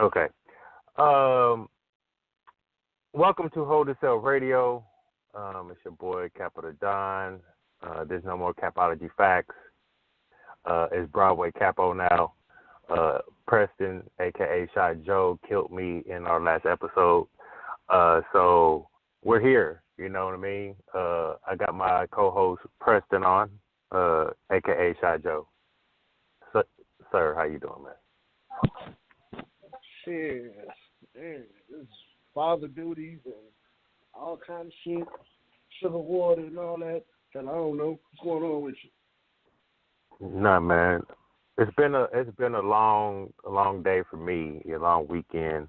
Okay. Um, Welcome to Hold Yourself Radio. It's your boy Capital Don. There's no more Capology Facts. It's Broadway Capo now. Preston, aka Shy Joe, killed me in our last episode. So we're here. You know what I mean? I got my co-host Preston on, aka Shy Joe. So, sir, how you doing, man? Shit, man, this father duties and all kind of shit, sugar water and all that. And I don't know what's going on with you. Nah, man. It's been a long day for me, a long weekend.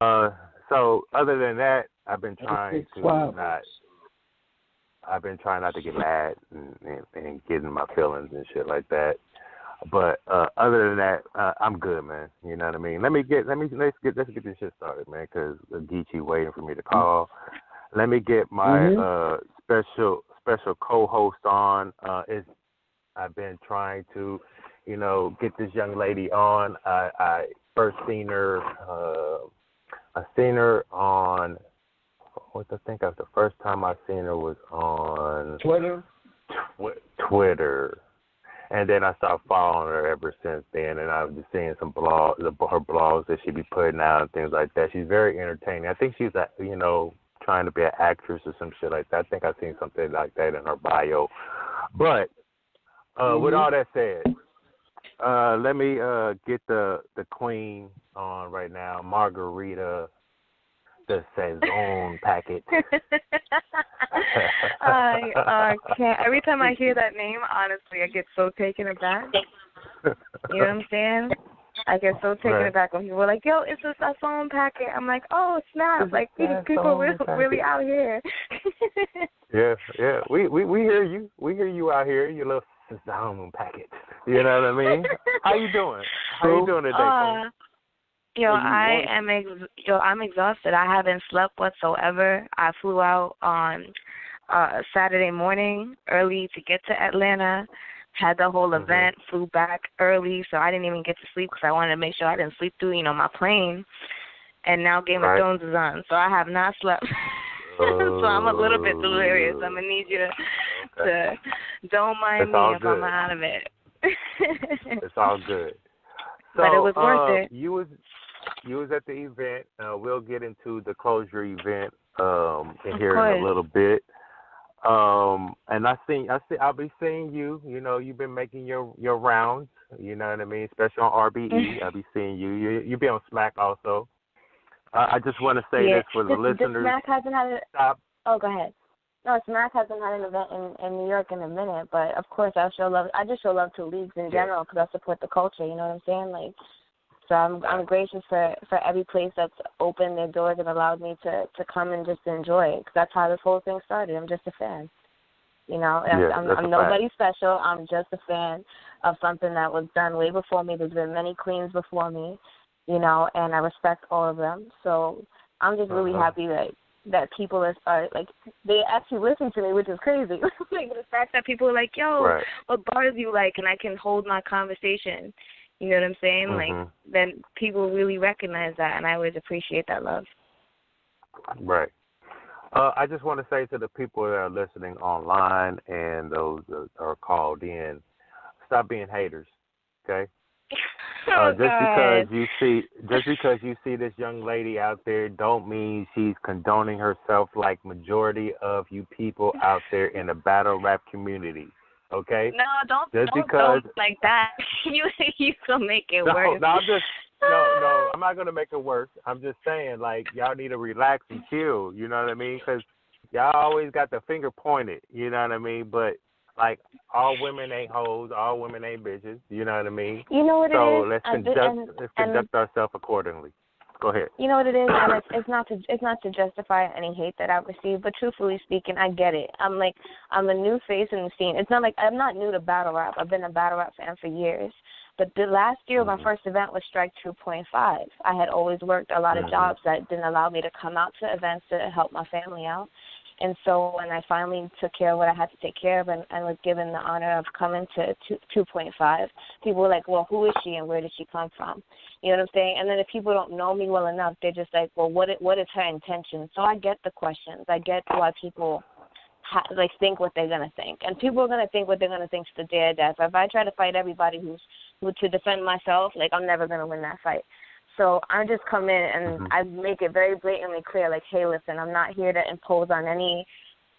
So other than that, I've been trying not to get mad and get in my feelings and shit like that. But other than that, I'm good, man. You know what I mean. Let's get this shit started, man. Because Geechi waiting for me to call. Let me get my special co-host on. I've been trying to, get this young lady on. I first seen her. I seen her on. I think that was the first time I seen her was on Twitter. Twitter. And then I started following her ever since then, and I've just seeing some her blogs that she be putting out and things like that. She's very entertaining. I think she's, trying to be an actress or some shit like that. I think I've seen something like that in her bio. But with all that said, let me get the queen on right now, Margarita, the Sazon packet. I can't. Every time I hear that name, honestly, I get so taken aback. You know what I'm saying? I get so taken aback when people are like, "Yo, it's a Sazon packet." I'm like, "Oh snap!" Like these people really out here. Yeah. We hear you. We hear you out here. You little Sazon packet. You know what I mean? How you doing? How you doing today, queen? I'm exhausted. I haven't slept whatsoever. I flew out on Saturday morning early to get to Atlanta, had the whole event, flew back early, so I didn't even get to sleep because I wanted to make sure I didn't sleep through, my plane. And now Game of Thrones is on, so I have not slept. So I'm a little bit delirious. I'm going to need you to don't mind me if I'm out of it. It's all good. So, but it was worth it. You was at the event. We'll get into the closure event here in a little bit. And I'll be seeing you. You've been making your rounds. You know what I mean, especially on RBE. I'll be seeing you. You be on Smack also. I just want to say this for the listeners. Smack hasn't had it. Stop. Oh, go ahead. No, Smack hasn't had an event in New York in a minute, but of course I just show love to leagues in general because I support the culture. You know what I'm saying? So I'm gracious for every place that's opened their doors and allowed me to come and just enjoy it because that's how this whole thing started. I'm just a fan. I'm nobody special. I'm just a fan of something that was done way before me. There's been many queens before me, and I respect all of them. So I'm just really happy that people are like, they actually listen to me, which is crazy. Like the fact that people are like, yo, what bars you like, and I can hold my conversation. You know what I'm saying? Like, then people really recognize that, and I always appreciate that love. Right. I just want to say to the people that are listening online and those that are called in, stop being haters, okay? Just because you see this young lady out there don't mean she's condoning herself like majority of you people out there in the battle rap community. Okay? No, don't like that. You can make it worse. No, I'm not gonna make it worse. I'm just saying, like, y'all need to relax and chill. You know what I mean? Because y'all always got the finger pointed. You know what I mean? But like, all women ain't hoes, all women ain't bitches. You know what I mean? You know what so it is? let's conduct ourselves accordingly. Go ahead. You know what it is, and it's not to justify any hate that I've received, but truthfully speaking, I get it. I'm a new face in the scene. It's not like I'm not new to battle rap. I've been a battle rap fan for years. But the last year, my first event was Strike 2.5. I had always worked a lot of jobs that didn't allow me to come out to events to help my family out. And so when I finally took care of what I had to take care of and was given the honor of coming to 2.5, people were like, well, who is she and where did she come from? You know what I'm saying? And then if people don't know me well enough, they're just like, well, what is her intention? So I get the questions. I get why people think what they're going to think. And people are going to think what they're going to think to the day of death. If I try to fight everybody who to defend myself, like, I'm never going to win that fight. So I just come in and I make it very blatantly clear, like, hey, listen, I'm not here to impose on any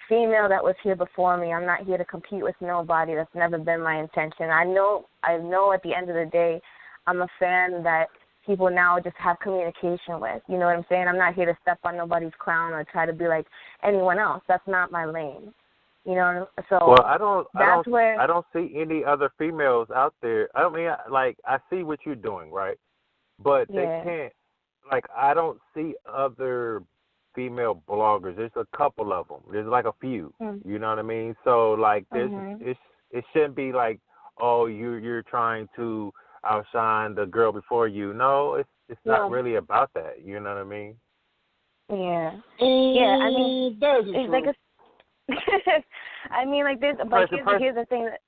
female that was here before me. I'm not here to compete with nobody. That's never been my intention. I know at the end of the day, I'm a fan that people now just have communication with. You know what I'm saying? I'm not here to step on nobody's crown or try to be like anyone else. That's not my lane. You know, so well, I don't see any other females out there. I mean, I see what you're doing, right? But they can't, like, I don't see other female bloggers. There's a couple of them. There's like a few, you know what I mean? So, like, it shouldn't be like, oh, you're trying to outshine the girl before you. No, it's not really about that, you know what I mean? Yeah. Yeah, I mean, it's like I mean, like, this, but here's the thing that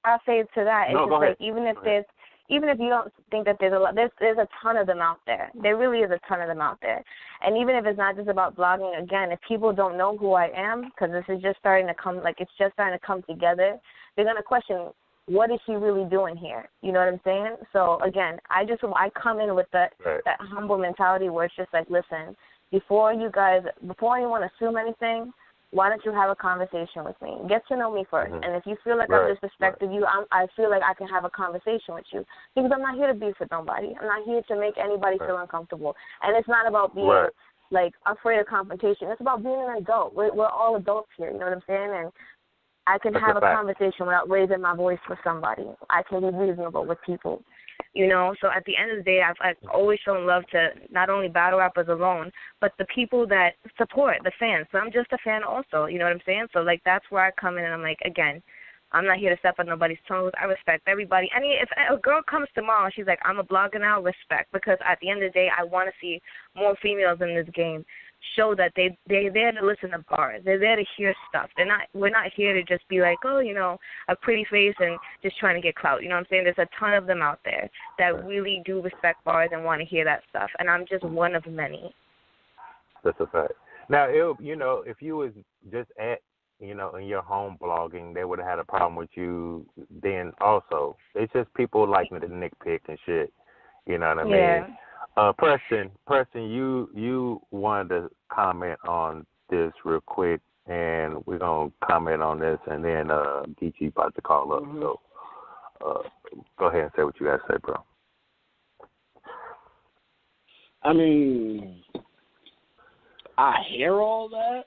I'll say to that. It's just like, even if you don't think that there's a lot, there's a ton of them out there. There really is a ton of them out there. And even if it's not just about blogging, again, if people don't know who I am, because this is just starting to come, like, it's just starting to come together, they're going to question, what is she really doing here? You know what I'm saying? So, again, I come in with that humble mentality where it's just like, listen, before anyone assume anything, why don't you have a conversation with me? Get to know me first. And if you feel like I've disrespected you, I feel like I can have a conversation with you. Because I'm not here to beef with nobody. I'm not here to make anybody feel uncomfortable. And it's not about being, like, afraid of confrontation. It's about being an adult. We're all adults here, you know what I'm saying? And I can have a conversation without raising my voice for somebody. I can be reasonable with people. You know, so at the end of the day, I've always shown love to not only battle rappers alone, but the people that support, the fans. So I'm just a fan also, you know what I'm saying? So, like, that's where I come in and I'm like, again, I'm not here to step on nobody's toes. I respect everybody. If a girl comes tomorrow and she's like, I'm a blogger now, respect, because at the end of the day, I want to see more females in this game show that they're there to listen to bars. They're there to hear stuff. We're not here to just be like, oh, you know, a pretty face and just trying to get clout. You know what I'm saying? There's a ton of them out there that really do respect bars and want to hear that stuff, and I'm just one of many. That's a fact. Now, if you was just at, in your home blogging, they would have had a problem with you then also. It's just people liking the nitpick and shit. You know what I mean? Preston, you wanted to comment on this real quick, and we're going to comment on this, and then Geechi about to call up. So go ahead and say what you got to say, bro. I mean, I hear all that,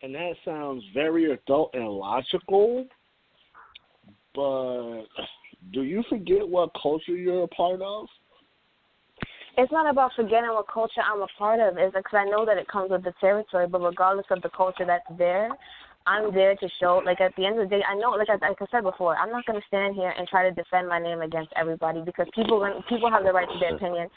and that sounds very adult and logical, but do you forget what culture you're a part of? It's not about forgetting what culture I'm a part of. It's because I know that it comes with the territory, but regardless of the culture that's there, I'm there to show, like, at the end of the day, I know, like I said before, I'm not going to stand here and try to defend my name against everybody because people have the right to their opinion.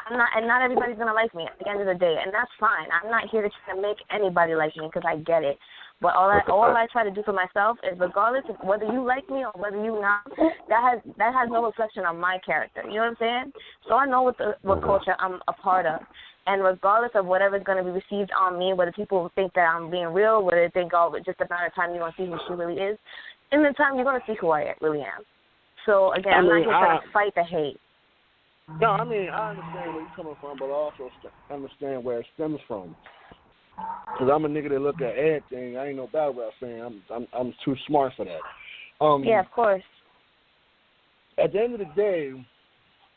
And not everybody's going to like me at the end of the day, and that's fine. I'm not here to try to make anybody like me because I get it. But all I try to do for myself is, regardless of whether you like me or whether you not, that has no reflection on my character. You know what I'm saying? So I know what culture I'm a part of. And regardless of whatever's going to be received on me, whether people think that I'm being real, whether they think, oh, it's just a matter of time you're going to see who she really is, in the time you're going to see who I really am. So, again, I'm not here trying to fight the hate. No, I mean, I understand where you're coming from, but I also understand where it stems from. Because I'm a nigga that look at everything. I ain't no battle rap fan. I'm too smart for that. Yeah, of course. At the end of the day,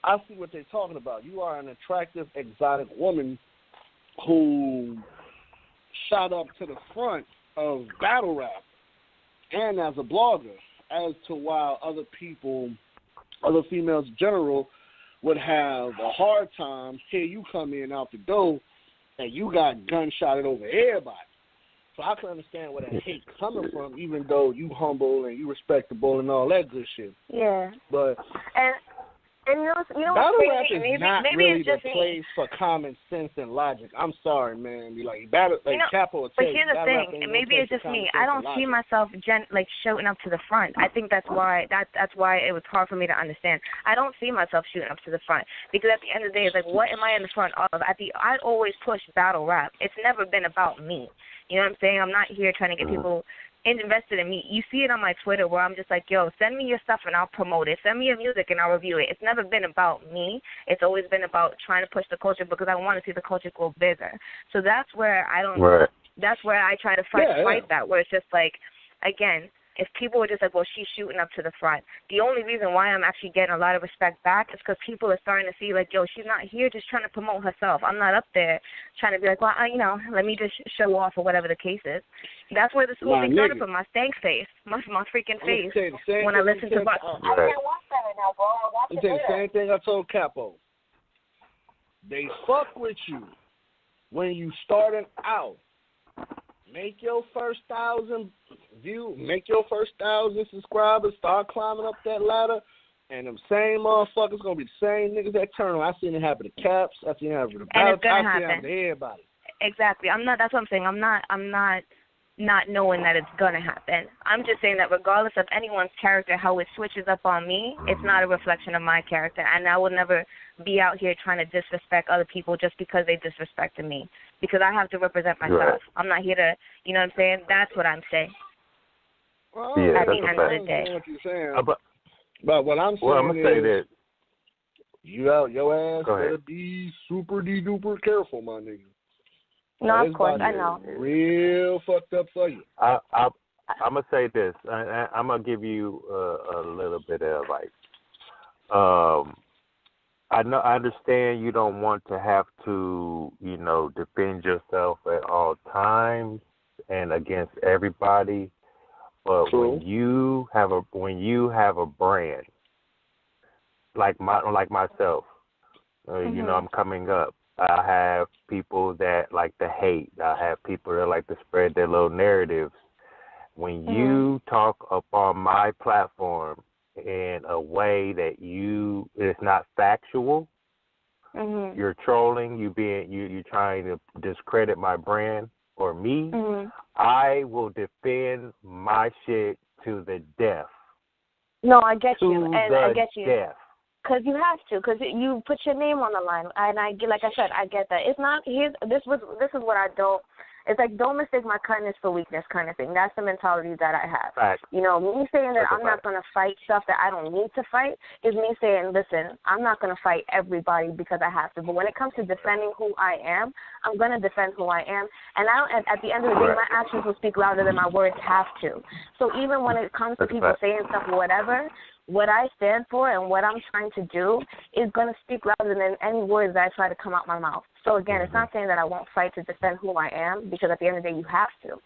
I see what they're talking about. You are an attractive, exotic woman who shot up to the front of battle rap and as a blogger, as to while other females in general, would have a hard time. Here you come in out the door, and you got gunshotted over everybody. So I can understand where that hate coming from, even though you humble and you respectable and all that good shit. Yeah. But And you know what's battle rap crazy? is not maybe really it's just the me. place for common sense and logic. I'm sorry, man. Be like battle, like Capo will tell but you, here's the battle rap thing. ain't Maybe no it's place just for me. common I sense don't and see logic. myself shooting up to the front. I think that's why it was hard for me to understand. I don't see myself shooting up to the front because at the end of the day, it's like, what am I in the front of? I always push battle rap. It's never been about me. You know what I'm saying? I'm not here trying to get people invested in me. You see it on my Twitter where I'm just like, yo, send me your stuff and I'll promote it. Send me your music and I'll review it. It's never been about me. It's always been about trying to push the culture because I want to see the culture grow bigger. So that's where that's where I try to fight that, where it's just like, again, if people were just like, well, she's shooting up to the front, the only reason why I'm actually getting a lot of respect back is because people are starting to see, like, yo, she's not here just trying to promote herself. I'm not up there trying to be like, well, let me just show off or whatever the case is. That's where this whole thing started from, my stank face, my freaking face, when I listen to I can't watch that right now, bro. I'll watch it later. The same thing I told Capo. They fuck with you when you starting out. Make your first 1,000 views, make your first 1,000 subscribers, start climbing up that ladder, and them same motherfuckers gonna be the same niggas that turn on. I seen it happen to Caps, I seen it happen to Battle, I seen it happen to everybody. Exactly. That's what I'm saying. I'm not knowing that it's gonna happen. I'm just saying that regardless of anyone's character, how it switches up on me, it's not a reflection of my character, and I will never be out here trying to disrespect other people just because they disrespected me, because I have to represent myself. Right. I'm not here to, you know what I'm saying? That's what I'm saying. Well, at the end of the day. What you're saying. But what I'm saying I'm gonna say this. Your ass better be super duper careful, my nigga. No, of course, I know. Real fucked up for you. I'm gonna say this. I'm gonna give you a little bit of advice. I understand you don't want to have to, defend yourself at all times and against everybody. But True. when you have a brand like myself, I'm coming up. I have people that like to hate. I have people that like to spread their little narratives. When you talk up on my platform in a way that it's not factual, you're trolling, you're trying to discredit my brand or me, I will defend my shit to the death. No, I get you, and I get you. Death. Because you have to, because you put your name on the line, and like I said, I get that. It's not this is what I don't. It's like, don't mistake my kindness for weakness, kind of thing. That's the mentality that I have. Fact. Me saying that I'm not going to fight stuff that I don't need to fight is me saying, listen, I'm not going to fight everybody because I have to. But when it comes to defending who I am, I'm going to defend who I am. And at the end of the day, my actions will speak louder than my words have to. So even when it comes to people saying stuff or whatever, what I stand for and what I'm trying to do is going to speak louder than any words that I try to come out my mouth. So, again, it's not saying that I won't fight to defend who I am, because at the end of the day, you have to.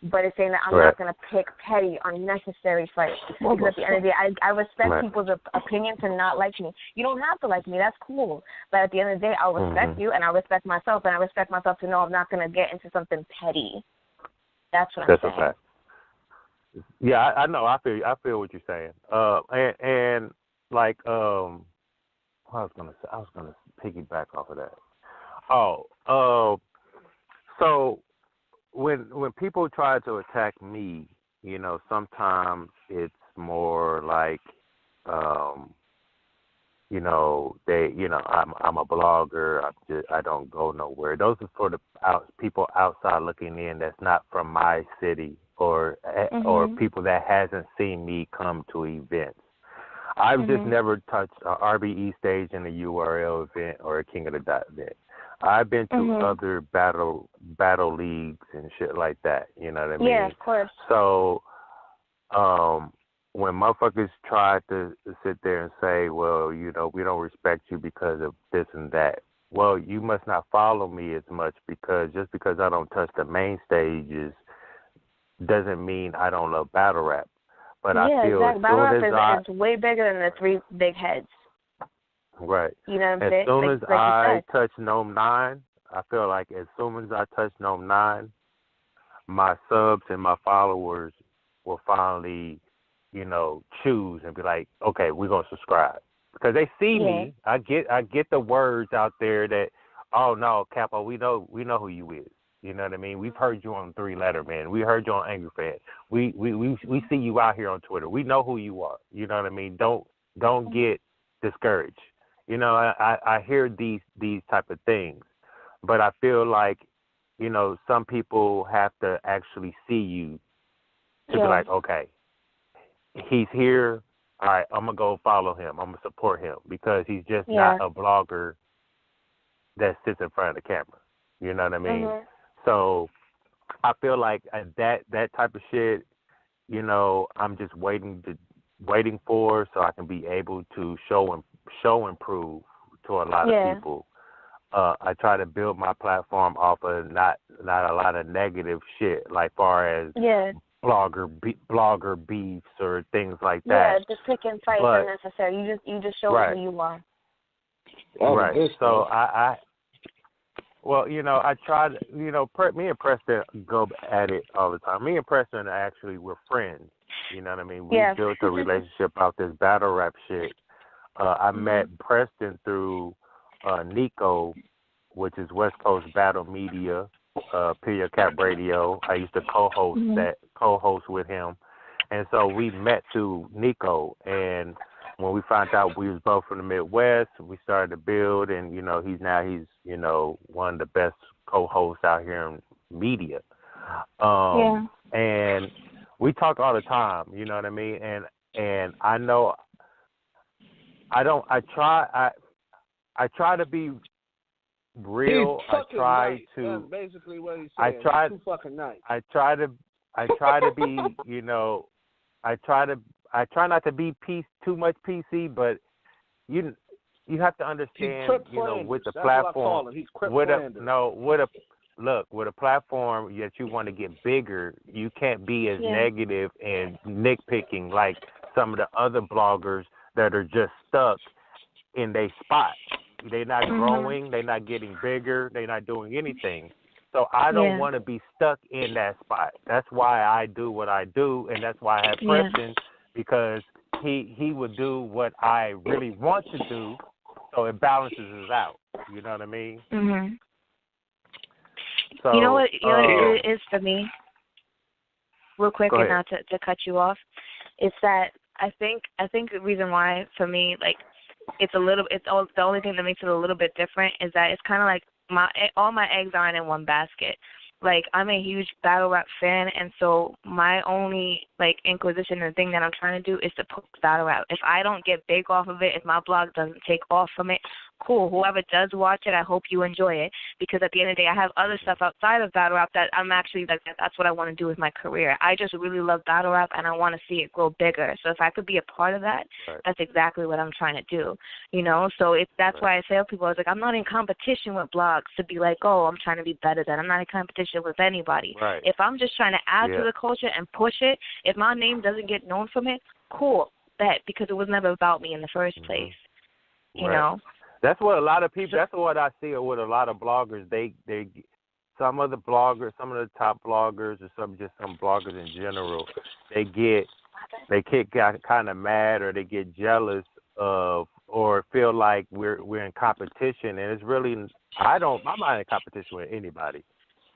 But it's saying that I'm not going to pick petty, unnecessary fights. Because at the end of the day, I respect people's opinion to not like me. You don't have to like me. That's cool. But at the end of the day, I'll respect you, and I respect myself, and I respect myself to know I'm not going to get into something petty. That's what I'm saying. A fact. Yeah, I know. I feel what you're saying. And like, I was gonna piggyback off of that. So when people try to attack me, sometimes it's more like, I'm a blogger. I don't go nowhere. Those are sort of people outside looking in. That's not from my city or people that hasn't seen me come to events. I've just never touched a RBE stage in a URL event or a King of the Dot event. I've been to other battle leagues and shit like that. You know what I mean? Yeah, of course. So, when motherfuckers try to sit there and say, well, we don't respect you because of this and that. Well, you must not follow me as much, because just because I don't touch the main stages doesn't mean I don't love battle rap. But I feel exactly. Battle rap is way bigger than the three big heads. Right. You know what I'm saying? As soon as I touch Nome 9, I feel like as soon as I touch Nome 9, my subs and my followers will finally, choose and be like, okay, we're going to subscribe. because they see me. I get the words out there that, oh no, Capo, we know who you is. You know what I mean? We've heard you on 3 Letter Man. We heard you on Angry Fan. We see you out here on Twitter. We know who you are. You know what I mean? Don't get discouraged. You know, I hear these type of things, but I feel like, you know, some people have to actually see you to be like, okay, he's here. All right, I'm gonna go follow him. I'm gonna support him because he's just not a blogger that sits in front of the camera. You know what I mean? Mm-hmm. So I feel like that type of shit, you know, I'm just waiting for so I can be able to show and prove to a lot of people. I try to build my platform off of not a lot of negative shit, like far as blogger beefs or things like that. Yeah, just picking fights unnecessary. You just show who you are. Right. So well, you know, I tried. You know, me and Preston go at it all the time. Me and Preston actually were friends. You know what I mean? We built a relationship out this battle rap shit. I met Preston through Nico, which is West Coast Battle Media, Pillar Cap Radio. I used to co-host with him, and so we met through Nico. And when we found out we was both from the Midwest, we started to build. And you know, he's you know, one of the best co-hosts out here in media. And we talk all the time. You know what I mean? And I know. I try to be real. That's basically what he's saying. Too fucking nice. I try to be, you know, I try not to be too much PC, but you have to understand, you know, with the platform, with a platform that you want to get bigger, you can't be as negative and nitpicking like some of the other bloggers that are just stuck in their spot. They're not growing. They're not getting bigger. They're not doing anything. So I don't want to be stuck in that spot. That's why I do what I do, and that's why I have Preston, because he would do what I really want to do, so it balances us out. You know what I mean? Mm-hmm. So, you know what it is for me, real quick, and not to cut you off, is that I think the reason why for me, like, the only thing that makes it a little bit different is that it's kind of like all my eggs aren't in one basket. Like, I'm a huge battle rap fan, and so my only, like, inquisition and thing that I'm trying to do is to push battle rap. If I don't get big off of it, if my blog doesn't take off from it, cool. Whoever does watch it, I hope you enjoy it, because at the end of the day, I have other stuff outside of battle rap that I'm actually, like, that's what I want to do with my career. I just really love battle rap, and I want to see it grow bigger. So if I could be a part of that, that's exactly what I'm trying to do, you know? So that's why I tell people, I was like, I'm not in competition with blogs to be like, oh, I'm trying to be better than. I'm not in competition with anybody. Right. If I'm just trying to add to the culture and push it, if my name doesn't get known from it, cool, bet, because it was never about me in the first place, you know? That's what a lot of people. That's what I see with a lot of bloggers. They some of the top bloggers, or some bloggers in general, they get kind of mad, or they get jealous of, or feel like we're in competition, and it's really I'm not in competition with anybody.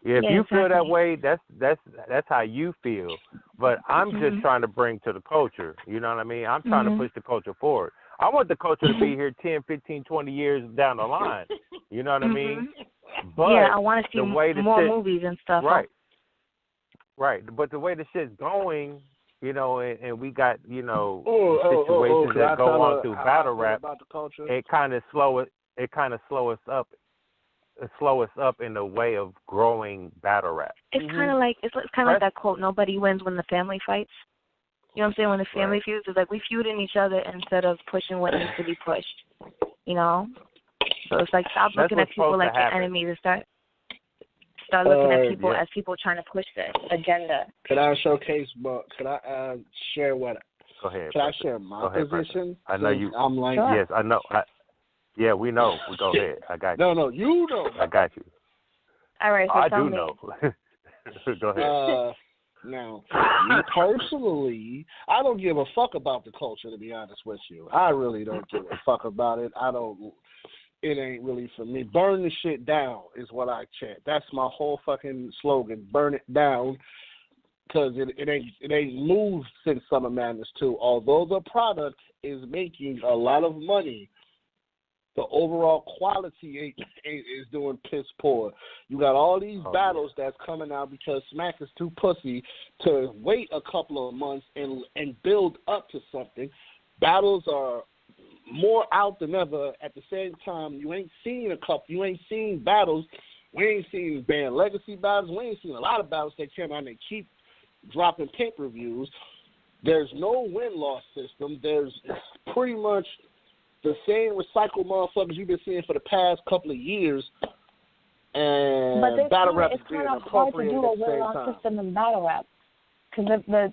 If you feel that way, that's how you feel. But I'm just trying to bring to the culture. You know what I mean? I'm trying to push the culture forward. I want the culture to be here 10, 15, 20 years down the line. You know what I mean? But I want to see more movies and stuff. Right. But the way the shit's going, you know, and we got, you know, situations that go on through battle rap, it kind of slow us up. Slow us up in the way of growing battle rap. It's kind of like like that quote: "Nobody wins when the family fights." You know what I'm saying? When the family feuds, it's like we feud in each other instead of pushing what needs to be pushed. You know, so it's like stop looking at people like your enemies and start looking at people as people trying to push the agenda. Could I showcase? Could I share what? Go ahead. Could I share my position? I know you. I'm like, yes, I know. Yeah, we know. Go ahead. I got you. No, you know. I got you. All right, so I tell do me. know. Go ahead. Now, me personally, I don't give a fuck about the culture, to be honest with you. I really don't give a fuck about it. It ain't really for me. Burn the shit down is what I chant. That's my whole fucking slogan. Burn it down, because it ain't moved since Summer Madness 2. Although the product is making a lot of money, the overall quality is doing piss poor. You got all these battles that's coming out because Smack is too pussy to wait a couple of months and build up to something. Battles are more out than ever. At the same time, you ain't seen battles. We ain't seen Band Legacy battles. We ain't seen a lot of battles that came out and they keep dropping pay-per-views. There's no win-loss system. There's pretty much the same recycled motherfuckers you've been seeing for the past couple of years, and battle rap is being appropriated at the same time. But it's kind of hard to do a win-loss system in battle rap, because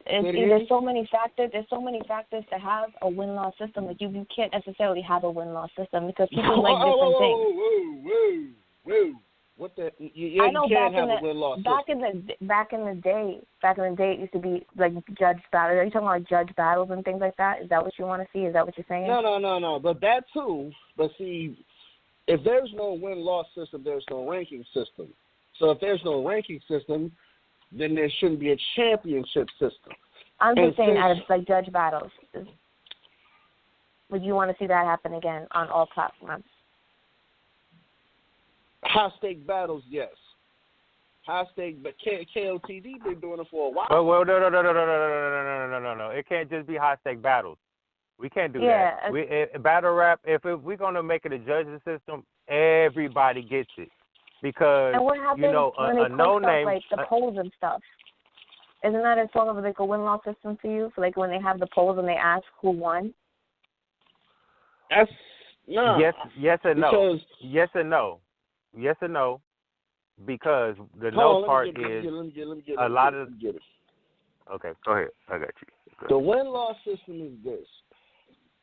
there's so many factors. There's so many factors to have a win-loss system. Like you can't necessarily have a win-loss system because people like different things. Whoa. What the? I know you can't have a win-loss system. Back in the day, it used to be like judge battles. Are you talking about like judge battles and things like that? Is that what you want to see? Is that what you're saying? No. But that too. But see, if there's no win-loss system, there's no ranking system. So if there's no ranking system, then there shouldn't be a championship system. I'm just saying, out of like judge battles, would you want to see that happen again on all platforms? High stake battles, yes. High stake, but KOTD been doing it for a while. Well, no. It can't just be high stake battles. We can't do that. Battle rap. If we're gonna make it a judging system, everybody gets it, because and what happens when a no name like the polls and stuff. Isn't that a sort of like a win loss system for you? For like when they have the polls and they ask who won. That's no. Yes and no. Yes and no. Yes and no, because the no part is a lot of. Okay, go ahead. I got you. The win-loss system is this: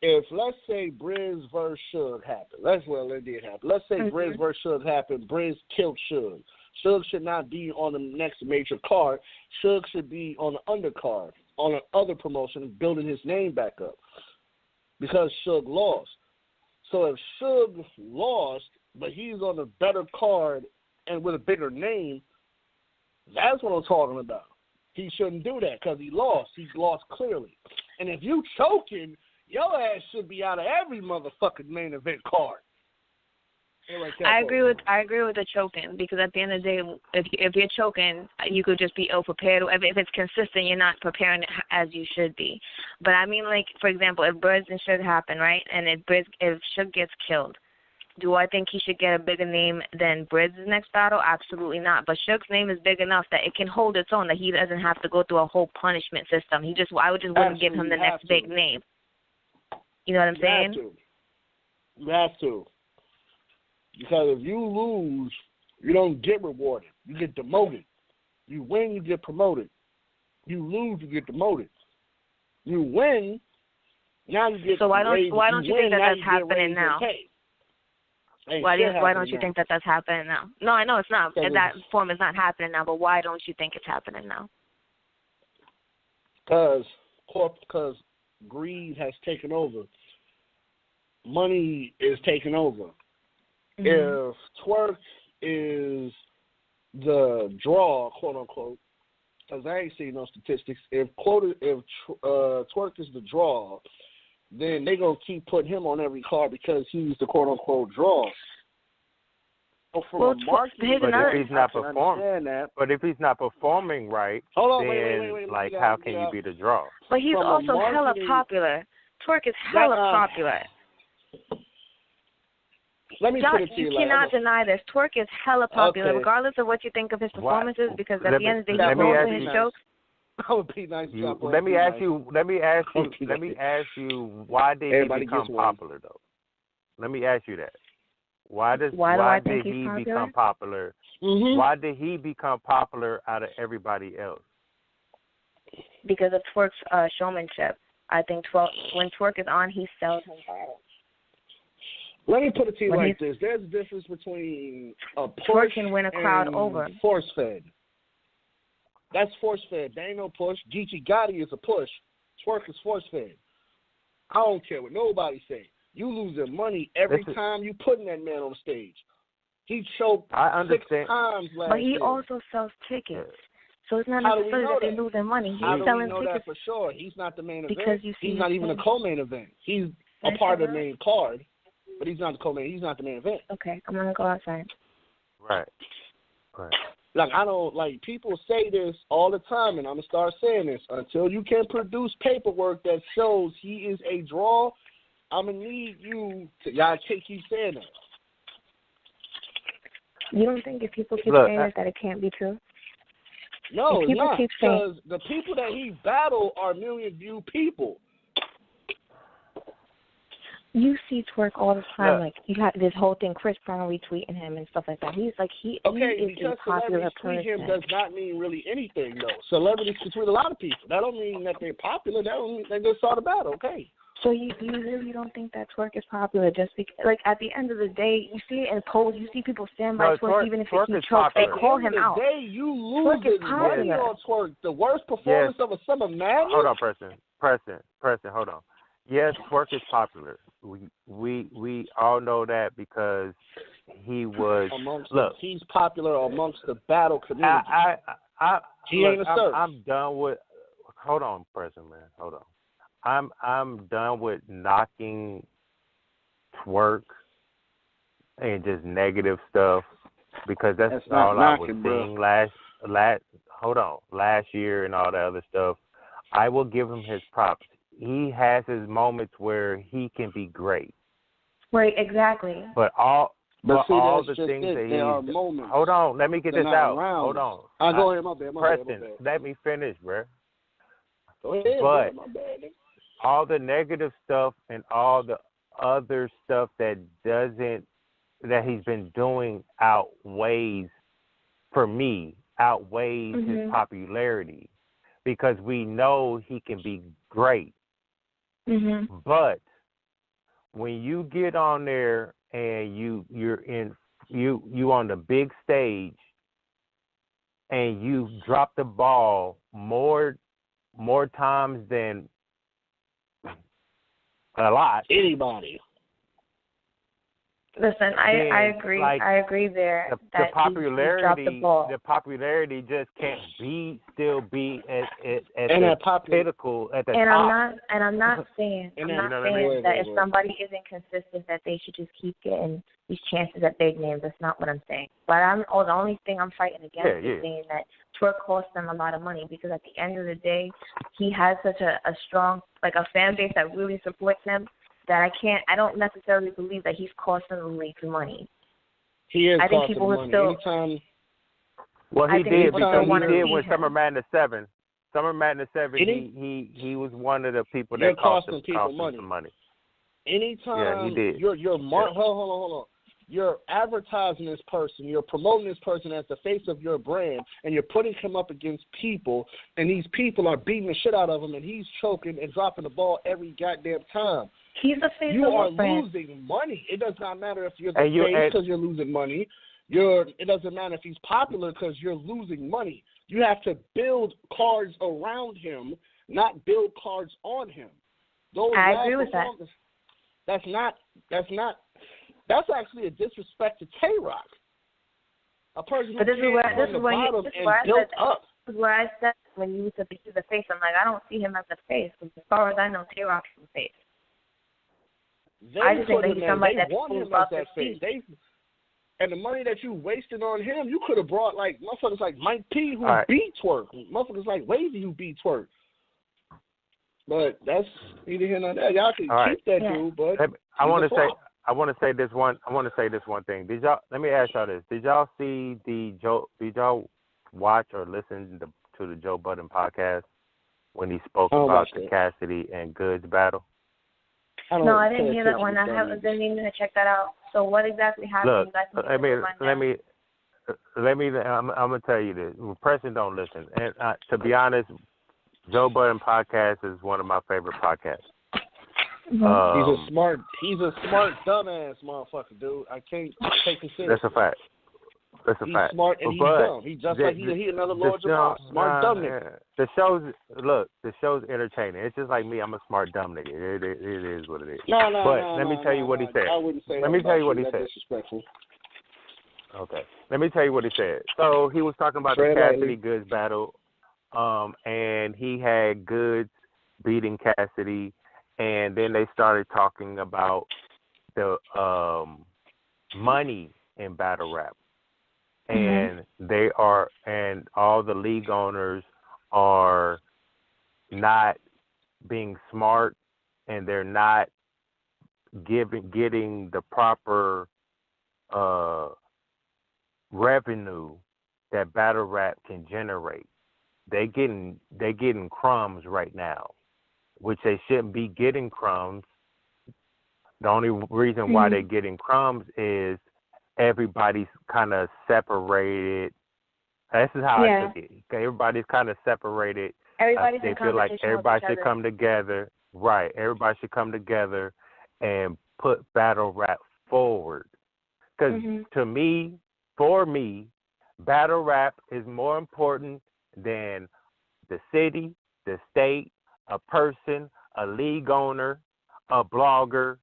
if let's say Briz versus Suge happened, it did happen. Let's say Briz versus Suge happened. Briz killed Suge. Suge should not be on the next major card. Suge should be on the undercard, on another promotion, building his name back up, because Suge lost. So if Suge lost, but he's on a better card and with a bigger name, that's what I'm talking about. He shouldn't do that because he lost. He's lost clearly. And if you choking, your ass should be out of every motherfucking main event card. I agree with the choking, because at the end of the day, if you're choking, you could just be ill prepared. If it's consistent, you're not preparing it as you should be. But I mean, like for example, if Briz and Suge happen, right, and if Suge gets killed, do I think he should get a bigger name than Briz's next battle? Absolutely not. But Suge's name is big enough that it can hold its own, that he doesn't have to go through a whole punishment system. I wouldn't give him the next big name. You know what I'm saying? You have to. Because if you lose, you don't get rewarded. You get demoted. You win, you get promoted. You lose, you get demoted. You win, now you get. So why don't you think that that's happening now? Why don't you think that that's happening now? No, I know it's not. That form is not happening now, but why don't you think it's happening now? Because greed has taken over. Money is taking over. Mm-hmm. If Twerk is the draw, quote unquote, because I ain't seen no statistics. If Twerk is the draw, then they're going to keep putting him on every card because he's the quote-unquote draw. So but if he's not performing right, then how can you be the draw? But he's also hella popular. Twerk is hella popular. Let me put it to you. You cannot deny this. Twerk is hella popular, regardless of what you think of his performances, because at the end of the day, he rolls with his jokes. I would be nice. Let me ask you. Why did he become popular, though? Let me ask you that. Why did he become popular? Mm-hmm. Why did he become popular out of everybody else? Because of Twerk's showmanship. I think when Twerk is on, he sells him out. Let me put it to you like this: there's a difference between a push Twerk can win a crowd and over force fed. That's force-fed. There ain't no push. Geechi Gotti is a push. Twerk is force-fed. I don't care what nobody say. You losing money every time you putting that man on the stage. He choked 6 times last year. But he also sells tickets. So it's not necessarily that they're losing money. He's selling tickets. How do we know that for sure? He's not the main event. Because he's not even a co-main event. He's a part of the main card, but he's not the co-main. He's not the main event. Okay, I'm going to go outside. Right. Like, I don't, like, people say this all the time, and I'm going to start saying this. Until you can produce paperwork that shows he is a draw, I'm going to need you to, y'all keep saying that. You don't think if people keep saying it that it can't be true? No, it's not, because the people that he battled are million-view people. You see Twerk all the time. Like, you have this whole thing, Chris Brown retweeting him and stuff like that. He's like, he is a popular person. Tweet him does not mean really anything, though. Celebrities can tweet a lot of people. That don't mean that they're popular. That don't mean they just saw the battle. Okay. So you really don't think that Twerk is popular just because, like, at the end of the day, you see it in polls, you see people stand by Twerk even if he chokes, they call him out. At the end of the day, you lose money on Twerk. The worst performance of a Summer Madness. Hold on, Preston, hold on. Yes, Twerk is popular. We all know that because he was he's popular amongst the battle community. He ain't a search. I'm done with. Hold on, Preston, man. Hold on. I'm done with knocking Twerk and just negative stuff because that's all I was seeing last year and all that other stuff. I will give him his props. He has his moments where he can be great. Right, exactly. But all the things that there are moments. Hold on, let me get this out. Around. Hold on. Go ahead, my bad. Preston, let me finish, bro. Go ahead, but my bad. All the negative stuff and all the other stuff that he's been doing outweighs his popularity because we know he can be great. Mm-hmm. But when you get on there and you're on the big stage and you drop the ball more times than a lot. Anybody. Listen, I agree. Like, I agree there. The popularity, dropped the ball. The popularity just can't still be at the pinnacle at the and top. I'm not saying that if somebody isn't consistent that they should just keep getting these chances at big names. That's not what I'm saying. But the only thing I'm fighting against is saying that Twerk costs them a lot of money because at the end of the day, he has such a strong a fan base that really supports him. That I don't necessarily believe that he's costing the league money. He is. I think people money. Still. Anytime. Well, he did because he did with Summer Madness 7. Summer Madness 7, he was one of the people that cost people money. Anytime he did. hold on. You're advertising this person, you're promoting this person as the face of your brand, and you're putting him up against people, and these people are beating the shit out of him, and he's choking and dropping the ball every goddamn time. He's the face you of are your brand. losing money. It does not matter if you're the face because you're losing money. It doesn't matter if he's popular because you're losing money. You have to build cards around him, not build cards on him. I agree with that. That's actually a disrespect to K-Rock. A person who this is where I said when you said he's the face, I'm like, I don't see him as the face. Because as far as I know, K-Rock is the face. I just think that he's somebody that want him as that face. And the money that you wasted on him, you could have brought motherfuckers like Mike P who beat Twerk, motherfuckers like Wavy who beat Twerk. But that's neither here nor there. Y'all can keep that dude, but I want to say this one thing. Let me ask y'all this. Did y'all see did y'all watch or listen to the Joe Budden podcast when he spoke about the Cassidy and Goods battle? No, I didn't hear that one. I didn't even check that out. So what exactly happened? Look, I'm gonna tell you this. Preston don't listen, and to be honest, Joe Budden podcast is one of my favorite podcasts. Mm-hmm. He's a smart dumbass motherfucker, dude. I can't take him serious. That's a fact. That's a He's fact. smart and he's dumb. He's just like he another Lord Jamar. Smart, dumb nigga. The show's entertaining. It's just like me. I'm a smart, dumb nigga. It is what it is. No, let me tell you what he said. I wouldn't say Let me tell you what he said. Disrespectful. Okay. Let me tell you what he said. So he was talking about the Cassidy Goods battle, and he had Goods beating Cassidy, and then they started talking about the money in battle rap. And and all the league owners are not being smart, and they're not getting the proper revenue that battle rap can generate. They getting crumbs right now, which they shouldn't be getting crumbs. The only reason why they're getting crumbs is everybody's kind of separated. This is how I think it. Okay, everybody's kind of separated. Everybody's they in feel like everybody should other. come together. Right. Everybody should come together and put battle rap forward. Because for me, battle rap is more important than the city, the state, a person, a league owner, a blogger,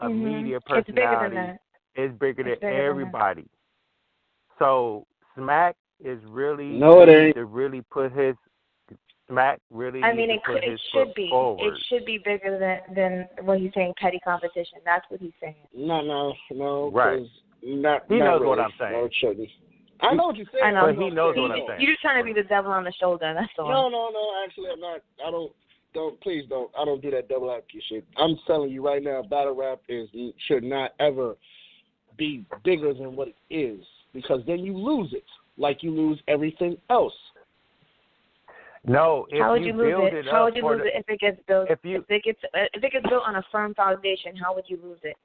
a media personality. It's bigger than that. It's bigger than everybody. So Smack is really to really put his Smack really. I mean, it should be. Forward. It should be bigger than what he's saying. Petty competition. That's what he's saying. No. Right. He knows really. what I'm saying. No, it shouldn't. I know what you're saying. I know. But he knows what I'm saying. You're just trying to be the devil on the shoulder. That's all. No. Actually, I'm not. Please don't. I don't do that double advocate shit. I'm telling you right now, battle rap should not ever be bigger than what it is, because then you lose it, like you lose everything else. No, how would you lose it? How would you lose it if it gets built? If it gets built on a firm foundation, how would you lose it?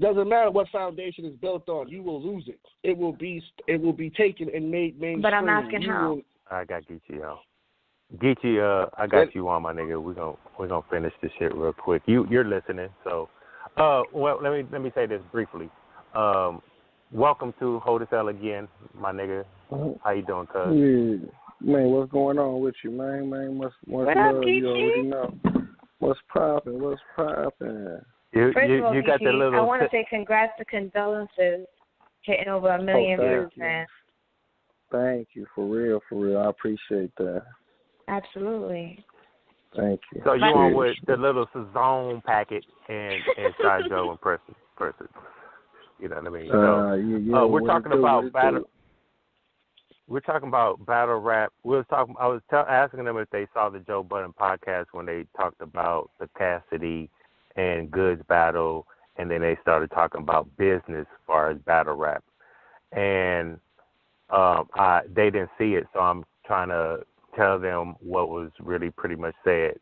Doesn't matter what foundation is built on, you will lose it. It will be taken and made mainstream. But I'm asking how. I got Geechi, yo. Geechi, I got you on, my nigga. We're gonna finish this shit real quick. You're listening, so well let me say this briefly. Welcome to Hold This L again, my nigga. How you doing, cuz? Yeah. Man, what's going on with you, man? What's what love? up, You already know. What's poppin'? You got the little. I want to say congrats to condolences, hitting over 1 million views, man. Thank you, for real. I appreciate that. Absolutely. Thank you. So you on with the little Sazon packet and Sazon and person. You know what I mean? So, we're talking about battle. We're talking about battle rap. I was asking them if they saw the Joe Budden podcast when they talked about the Cassidy and Goods battle, and then they started talking about business as far as battle rap. And they didn't see it, so I'm trying to tell them what was really pretty much said.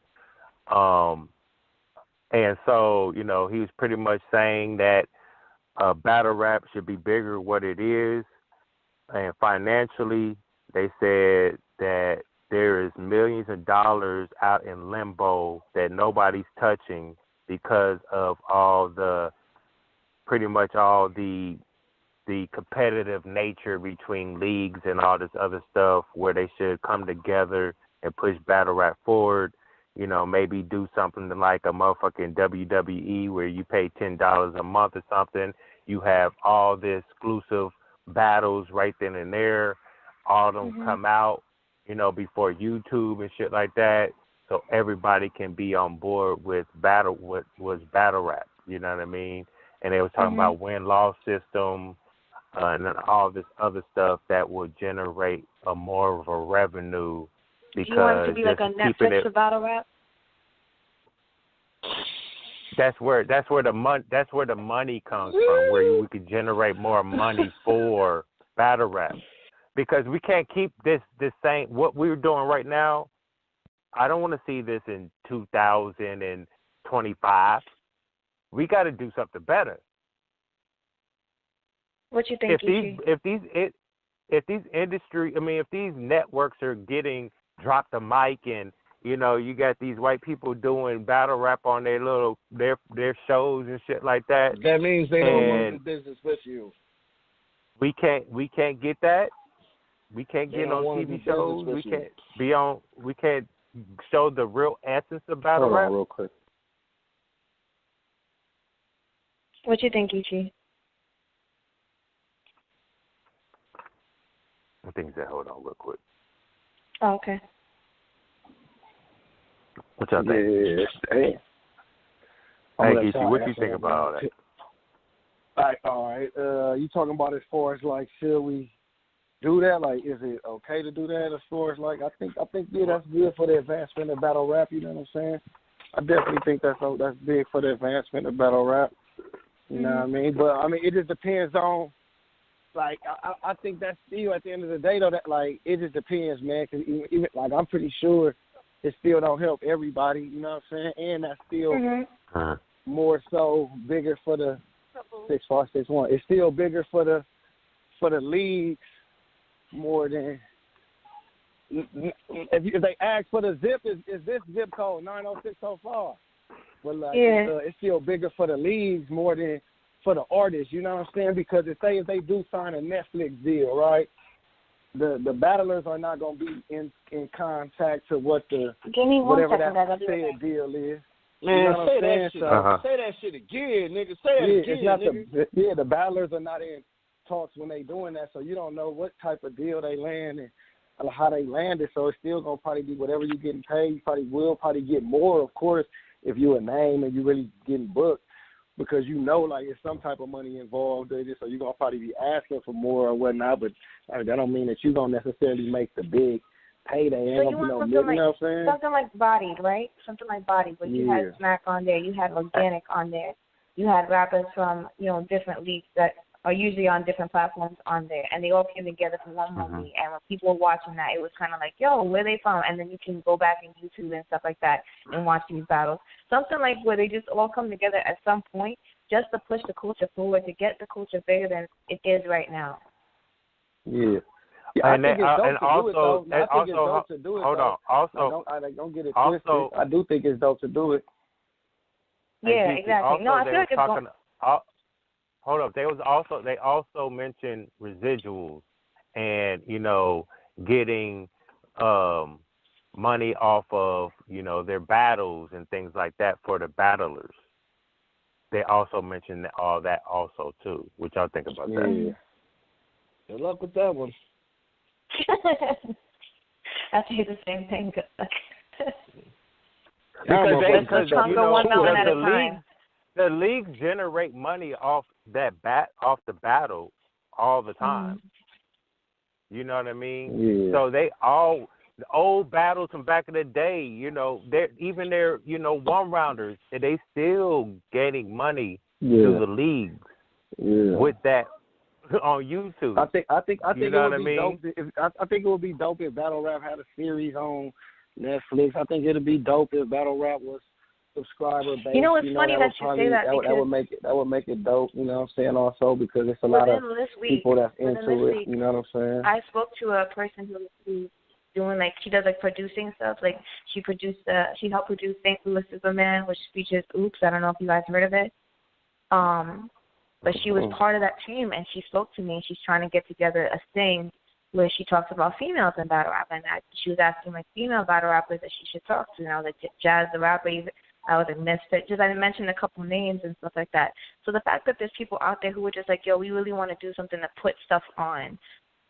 And so, he was pretty much saying that battle rap should be bigger than what it is. And financially, they said that there is millions of dollars out in limbo that nobody's touching because of pretty much all the competitive nature between leagues and all this other stuff, where they should come together and push battle rap forward. Maybe do something like a motherfucking WWE where you pay $10 a month or something. You have all the exclusive battles right then and there. All of them come out, before YouTube and shit like that, so everybody can be on board with battle rap. You know what I mean? And they were talking about win-loss system and all this other stuff that will generate more of a revenue. Because you want it to be like a Netflix for battle rap? That's where the money comes from, where we could generate more money for battle rap. Because we can't keep this same what we're doing right now. I don't want to see this in 2025. We got to do something better. What you think? If these networks are getting drop the mic and you got these white people doing battle rap on their shows and shit like that. That means they don't want to do business with you. We can't get that. We can't get on TV shows. We can't be on. We can't show the real essence of battle rap. Hold on, real quick. What you think, Geechi? I think that. Hold on, real quick. Oh, okay. What y'all think? Yeah, Hey, Geechi, what you think about all that? All right. You talking about as far as like, should we do that? Like, is it okay to do that? As far as like, I think yeah, that's good for the advancement of battle rap. You know what I'm saying? I definitely think that's big for the advancement of battle rap. You know what I mean? But I mean, it just depends on. Like, I think that's still at the end of the day though. That like, it just depends, man. Because even like, I'm pretty sure it still don't help everybody. You know what I'm saying? And that's still more so bigger for the 6-4-6-1. It's still bigger for the leagues more than if they ask for the zip is this zip code 90605. But like it's still bigger for the leagues more than for the artists. You know what I'm saying? Because if they do sign a Netflix deal, right? The battlers are not gonna be in contact to what the whatever that said deal is. Man, you know say that shit. Uh-huh. Say that shit again, nigga. Say it again, it's not nigga. The battlers are not in talks when they doing that, so you don't know what type of deal they land and how they land it. So it's still gonna probably be whatever you getting paid. You probably get more, of course, if you a name and you really getting booked, because you know like it's some type of money involved in it. So you're gonna probably be asking for more or whatnot. But that don't mean that you don't necessarily make the big payday. So you want something you know what I'm saying? Something like Bodied, right? Something like Bodied, where you had Smack on there, you had Organic on there, you had rappers from different leagues that are usually on different platforms on there, and they all came together for one movie. And when people were watching that, it was kind of like, yo, where they from? And then you can go back in YouTube and stuff like that and watch these battles. Something like where they just all come together at some point just to push the culture forward, to get the culture bigger than it is right now. Yeah. I think it's dope to do it. Hold on. Also, don't get it twisted. I do think it's dope to do it. Yeah, exactly. No, I feel like it's dope. Hold up. They also mentioned residuals and, getting money off of, their battles and things like that for the battlers. They also mentioned all that also too. What y'all think about that? Good luck with that one. I say the same thing. because one at a time. The leagues generate money off off the battle all the time. You know what I mean? Yeah. So the old battles from back in the day, their one rounders, they still getting money through the leagues with that on YouTube. I think you know what I mean? I think it would be dope if battle rap had a series on Netflix. I think it'd be dope if battle rap was subscriber based. You know, it's funny that you say that because that would make it dope. You know what I'm saying? Also because it's a lot of people that's into it. You know what I'm saying? I spoke to a person who's doing she does producing stuff. Like she helped produce St. Louis Superman, which features Oops. I don't know if you guys heard of it. But she was part of that team, and she spoke to me, and she's trying to get together a thing where she talks about females in battle rap. And she was asking, female battle rappers that she should talk to. And I was like, Jazz the Rapper, I was like, Misfit. I mentioned a couple names and stuff like that. So the fact that there's people out there who are just like, yo, we really want to do something to put stuff on.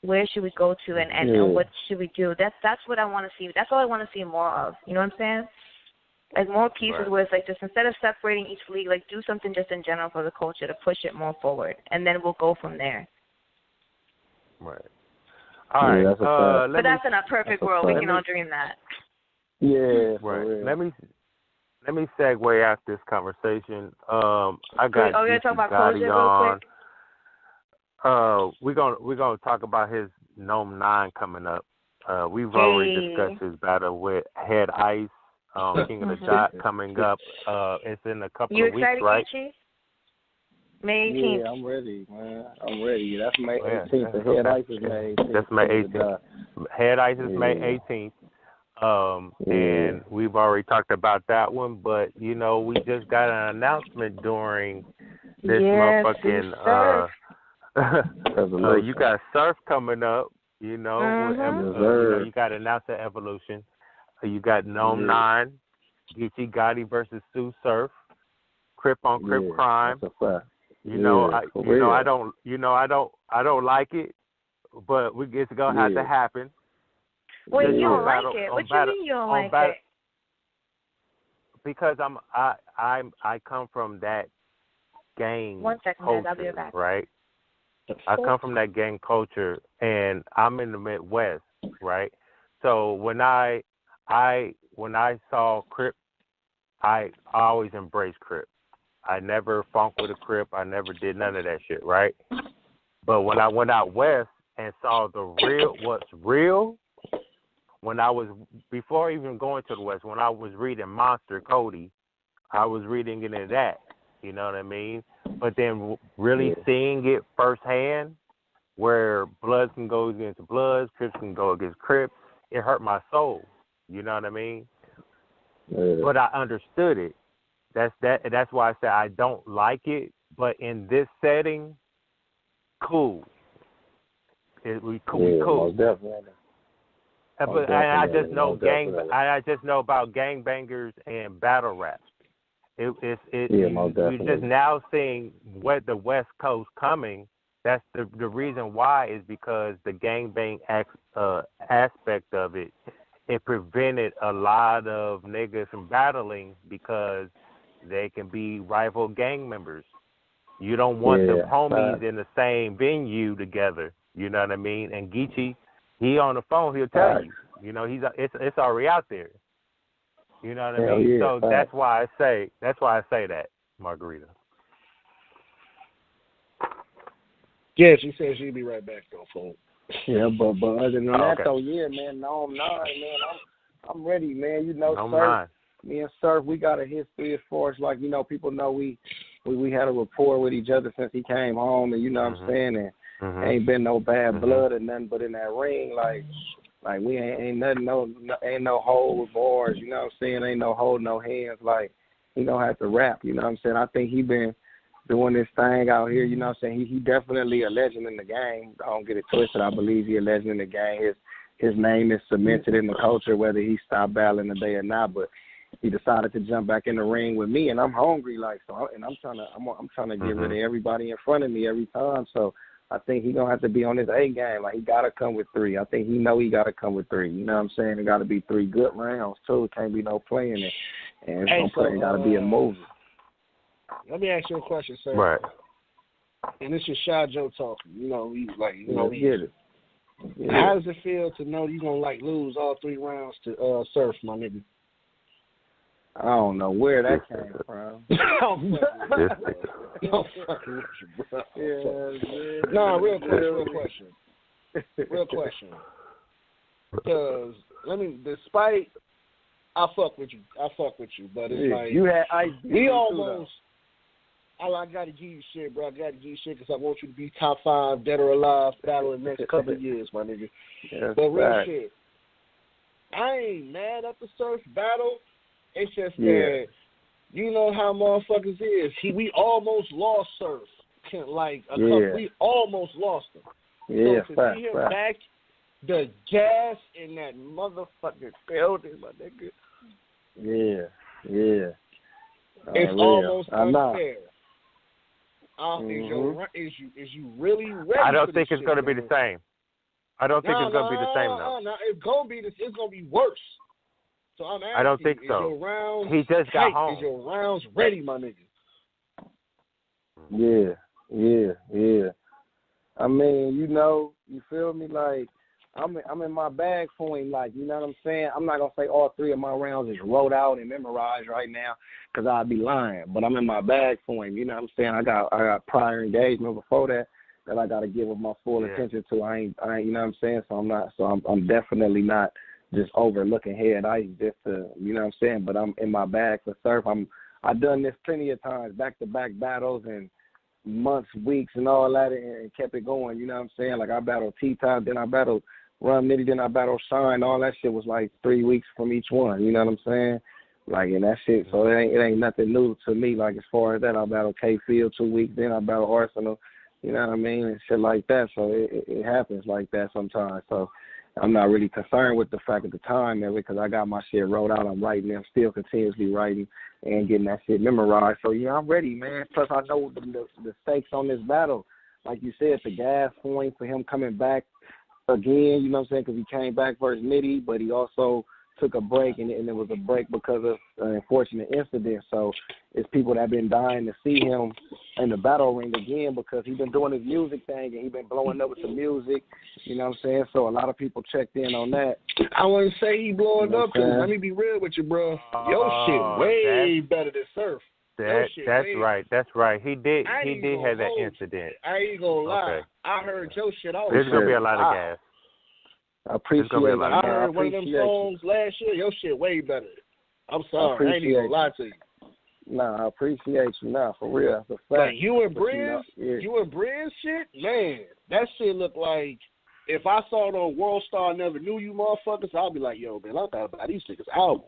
Where should we go to, and what should we do? That's what I want to see. That's all I want to see more of. You know what I'm saying? Like more pieces where it's just instead of separating each league, do something just in general for the culture to push it more forward, and then we'll go from there. Right. All right. But that's in a perfect world. We can all dream that. Yeah. Right. Let me segue out this conversation. I got. We're gonna talk about Gotti closure on. real quick. We're gonna talk about his Nome 9 coming up. We've already discussed his battle with Head Ice. King of the Dot coming up. It's in a couple of weeks, right? Geechi? May 18th. Yeah, I'm ready, man. I'm ready. That's May 18th. The Head Ice is May 18th. That's May 18th. Head Ice is May 18th. And we've already talked about that one, but we just got an announcement during this motherfucking You got Surf coming up, you know. You got Announcer Evolution. You got Nome 9, Geechi Gotti versus Sue Surf, Crip on Crip Crime. That's a fact. I don't like it, but it's gonna have to happen. Wait, you don't like it? What you mean you don't like it? Because I come from that gang 1 second, culture, I'll be right back. right? I come from that gang culture, and I'm in the Midwest, right? So when I saw Crip, I always embraced Crip. I never funked with a Crip. I never did none of that shit, right? But when I went out west and saw what's real, before even going to the west, when I was reading Monster Cody, I was reading into that, you know what I mean? But then really seeing it firsthand, where Bloods can go against Bloods, Crips can go against Crips, it hurt my soul, you know what I mean? Yeah. But I understood it. That's why I said I don't like it, but in this setting, cool. We cool. Definitely. But I just know I just know about gangbangers and battle raps. You're just now seeing what the West Coast coming. That's the reason why is because the gangbang aspect of it. It prevented a lot of niggas from battling because they can be rival gang members. You don't want the homies in the same venue together. You know what I mean? And Geechi, he on the phone, he'll tell you. You know, it's already out there. You know what I mean? So that's why I say that, Margarita. Yeah, she said she'll be right back though, folks. Yeah, but other than that though, man, Nome 9, man, I'm ready, man. You know, Surf, me and Surf, we got a history as far as like, you know, people know we had a rapport with each other since he came home, and you know what I'm saying, and ain't been no bad blood or nothing, but in that ring, like we ain't nothing, ain't no hold with bars, you know what I'm saying, ain't no hold, no hands, like he gonna have to rap, you know what I'm saying. I think he been doing this thing out here, you know what I'm saying. He definitely a legend in the game. I don't get it twisted. I believe he a legend in the game. His name is cemented in the culture, whether he stopped battling today or not. But he decided to jump back in the ring with me, and I'm hungry, like so. And I'm trying to get rid of everybody in front of me every time. So I think he gonna have to be on his A game. Like he gotta come with 3. I think he gotta come with 3. You know what I'm saying? It gotta be 3 good rounds too. It can't be no playing it, and it gotta be a movie. Let me ask you a question, sir. Right. And this is Shy Joe talking. You know, he's like, get it. How does it feel to know you're gonna lose all 3 rounds to Surf, my nigga? I don't know where that came from. No, real question. Because despite I fuck with you, but it's like you had we almost. I gotta give you shit, bro. I gotta give you shit because I want you to be top 5, dead or alive, battle in the next couple of years, my nigga. But real shit, I ain't mad at the Surf battle. It's just that you know how motherfuckers is. We almost lost Surf. We almost lost him. Yeah, so to see him back, the gas in that motherfucking building, my nigga. Yeah. It's almost unfair. Is you really ready? I don't think it's going to be the same. I don't think it's going to be the same though. No, it's going to be worse. So I'm asking, I don't think so. Your rounds he just got home. Is your rounds ready, my nigga? Yeah. I mean, you know, you feel me? Like I'm in my bag for him. Like, you know what I'm saying? I'm not gonna say all 3 of my rounds is wrote out and memorized right now, because I'd be lying. But I'm in my bag for him. You know what I'm saying? I got prior engagement before that I got to give up my full attention to. I ain't. You know what I'm saying? So I'm definitely not just overlooking head ice just to, you know what I'm saying? But I'm in my bag for Surf. I've done this plenty of times, back-to-back battles and months, weeks, and all that, and kept it going. You know what I'm saying? Like I battled T-Top, then I battled Rum Nitty, then I battled Shine. All that shit was like 3 weeks from each one. You know what I'm saying? Like, and that shit. So it ain't nothing new to me. Like as far as that, I battled K Field 2 weeks, then I battled Arsenal You know what I mean? And shit like that. So it happens like that sometimes. So I'm not really concerned with the fact at the time, man, because I got my shit wrote out. I'm writing. I'm still continuously writing and getting that shit memorized. So, yeah, I'm ready, man. Plus, I know the stakes on this battle. Like you said, the gas point for him coming back again, you know what I'm saying, because he came back versus Mitty, but he also took a break, and it was a break because of an unfortunate incident. So it's people that have been dying to see him in the battle ring again because he's been doing his music thing, and he's been blowing up with the music, you know what I'm saying? So a lot of people checked in on that. I wouldn't say he blowing up, because let me be real with you, bro. Your shit way better than Surf. That's right. He did have that incident. I ain't gonna lie. Okay. I heard your shit all. There's gonna be a lot of gas. I appreciate it. I heard one of them songs last year. Your shit way better. I'm sorry. I ain't even gonna lie to you. Nah, I appreciate you. Nah, for real. That's a fact. Like you and Briz shit, man, that shit look like if I saw it on World Star Never Knew You motherfuckers, I'll be like, yo, man, I thought about these niggas album.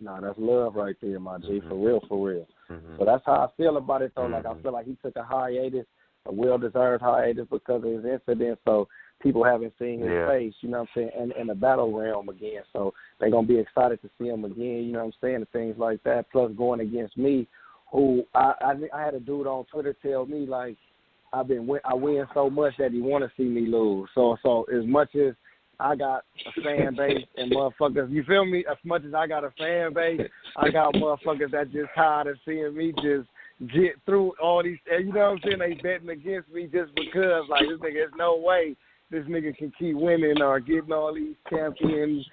Nah, that's love right there, my G. For real, for real. Mm-hmm. So that's how I feel about it, though. Mm-hmm. Like, I feel like he took a hiatus, a well-deserved hiatus because of his incident. So people haven't seen his face, you know what I'm saying, in the battle realm again. So they're going to be excited to see him again, you know what I'm saying, and things like that. Plus going against me, who I had a dude on Twitter tell me, like, I win so much that he want to see me lose. So as much as I got a fan base and motherfuckers, you feel me? As much as I got a fan base, I got motherfuckers that just tired of seeing me just get through all these, you know what I'm saying? They betting against me just because, like, this nigga, there's no way this nigga can keep winning or getting all these champions,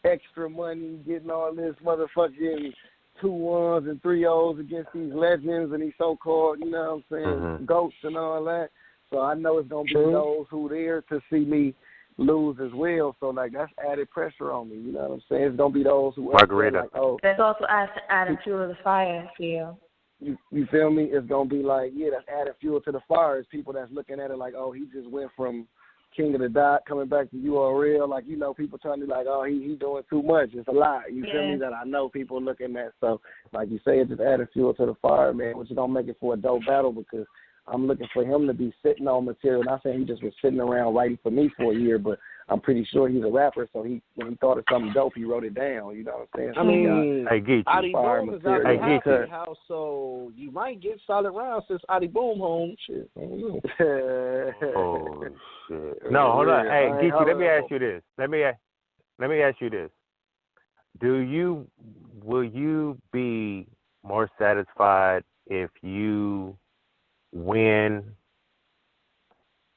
extra money, getting all this motherfucking 2-1s and 3-0s against these legends and these so-called, you know what I'm saying, goats and all that. So I know it's going to be those who there to see me lose as well. So, like, that's added pressure on me, you know what I'm saying? It's going to be those who Margarita. Like, oh. That's also adding fuel to the fire for you. You feel me? It's going to be like, yeah, that's adding fuel to the fire. It's people that's looking at it like, oh, he just went from King of the Dot coming back to URL. Like, you know, people trying to be like, oh, he doing too much. It's a lot. You feel me? That I know people looking at. So, like you say, it just added fuel to the fire, man, which is going to make it for a dope battle because I'm looking for him to be sitting on material. Not saying he just was sitting around writing for me for a year, but I'm pretty sure he's a rapper, so when he thought of something dope, he wrote it down. You know what I'm saying? So I mean, hey, Geechi. Adi Boom is out of the house, so you might get solid rounds since Adi Boom home. Shit. Oh, shit. No, hold on. Hey, Geechi, let me ask you this. Let me ask you this. Will you be more satisfied if you win,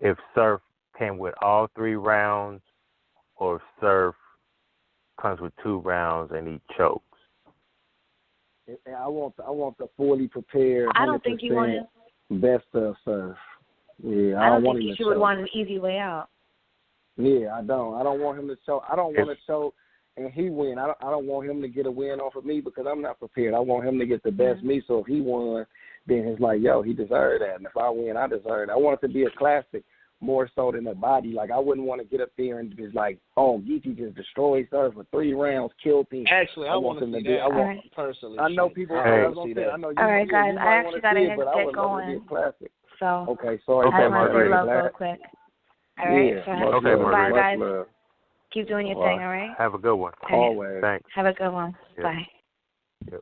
if Surf came with all 3 rounds, or if Surf comes with 2 rounds and he chokes? I want the fully prepared. I don't think you want him. Best of Surf. Yeah, I don't think you would want an easy way out. Yeah, I don't. I don't want him to choke. I don't want to choke and he win. I don't want him to get a win off of me because I'm not prepared. I want him to get the best me. So if he won, then it's like, yo, he deserved that. And if I win, I deserve it. I want it to be a classic more so than a body. Like, I wouldn't want to get up there and just like, oh, Geechi just destroyed Surf for 3 rounds, killed him. Actually, I want him to be. I want personally. I know people. I know you. All right, guys. I actually got to get going. So okay, sorry. I want to say love real quick. All right. So bye, guys. Keep doing your thing. All right. Have a good one. Always. Thanks. Have a good one. Yep. Bye. Yep.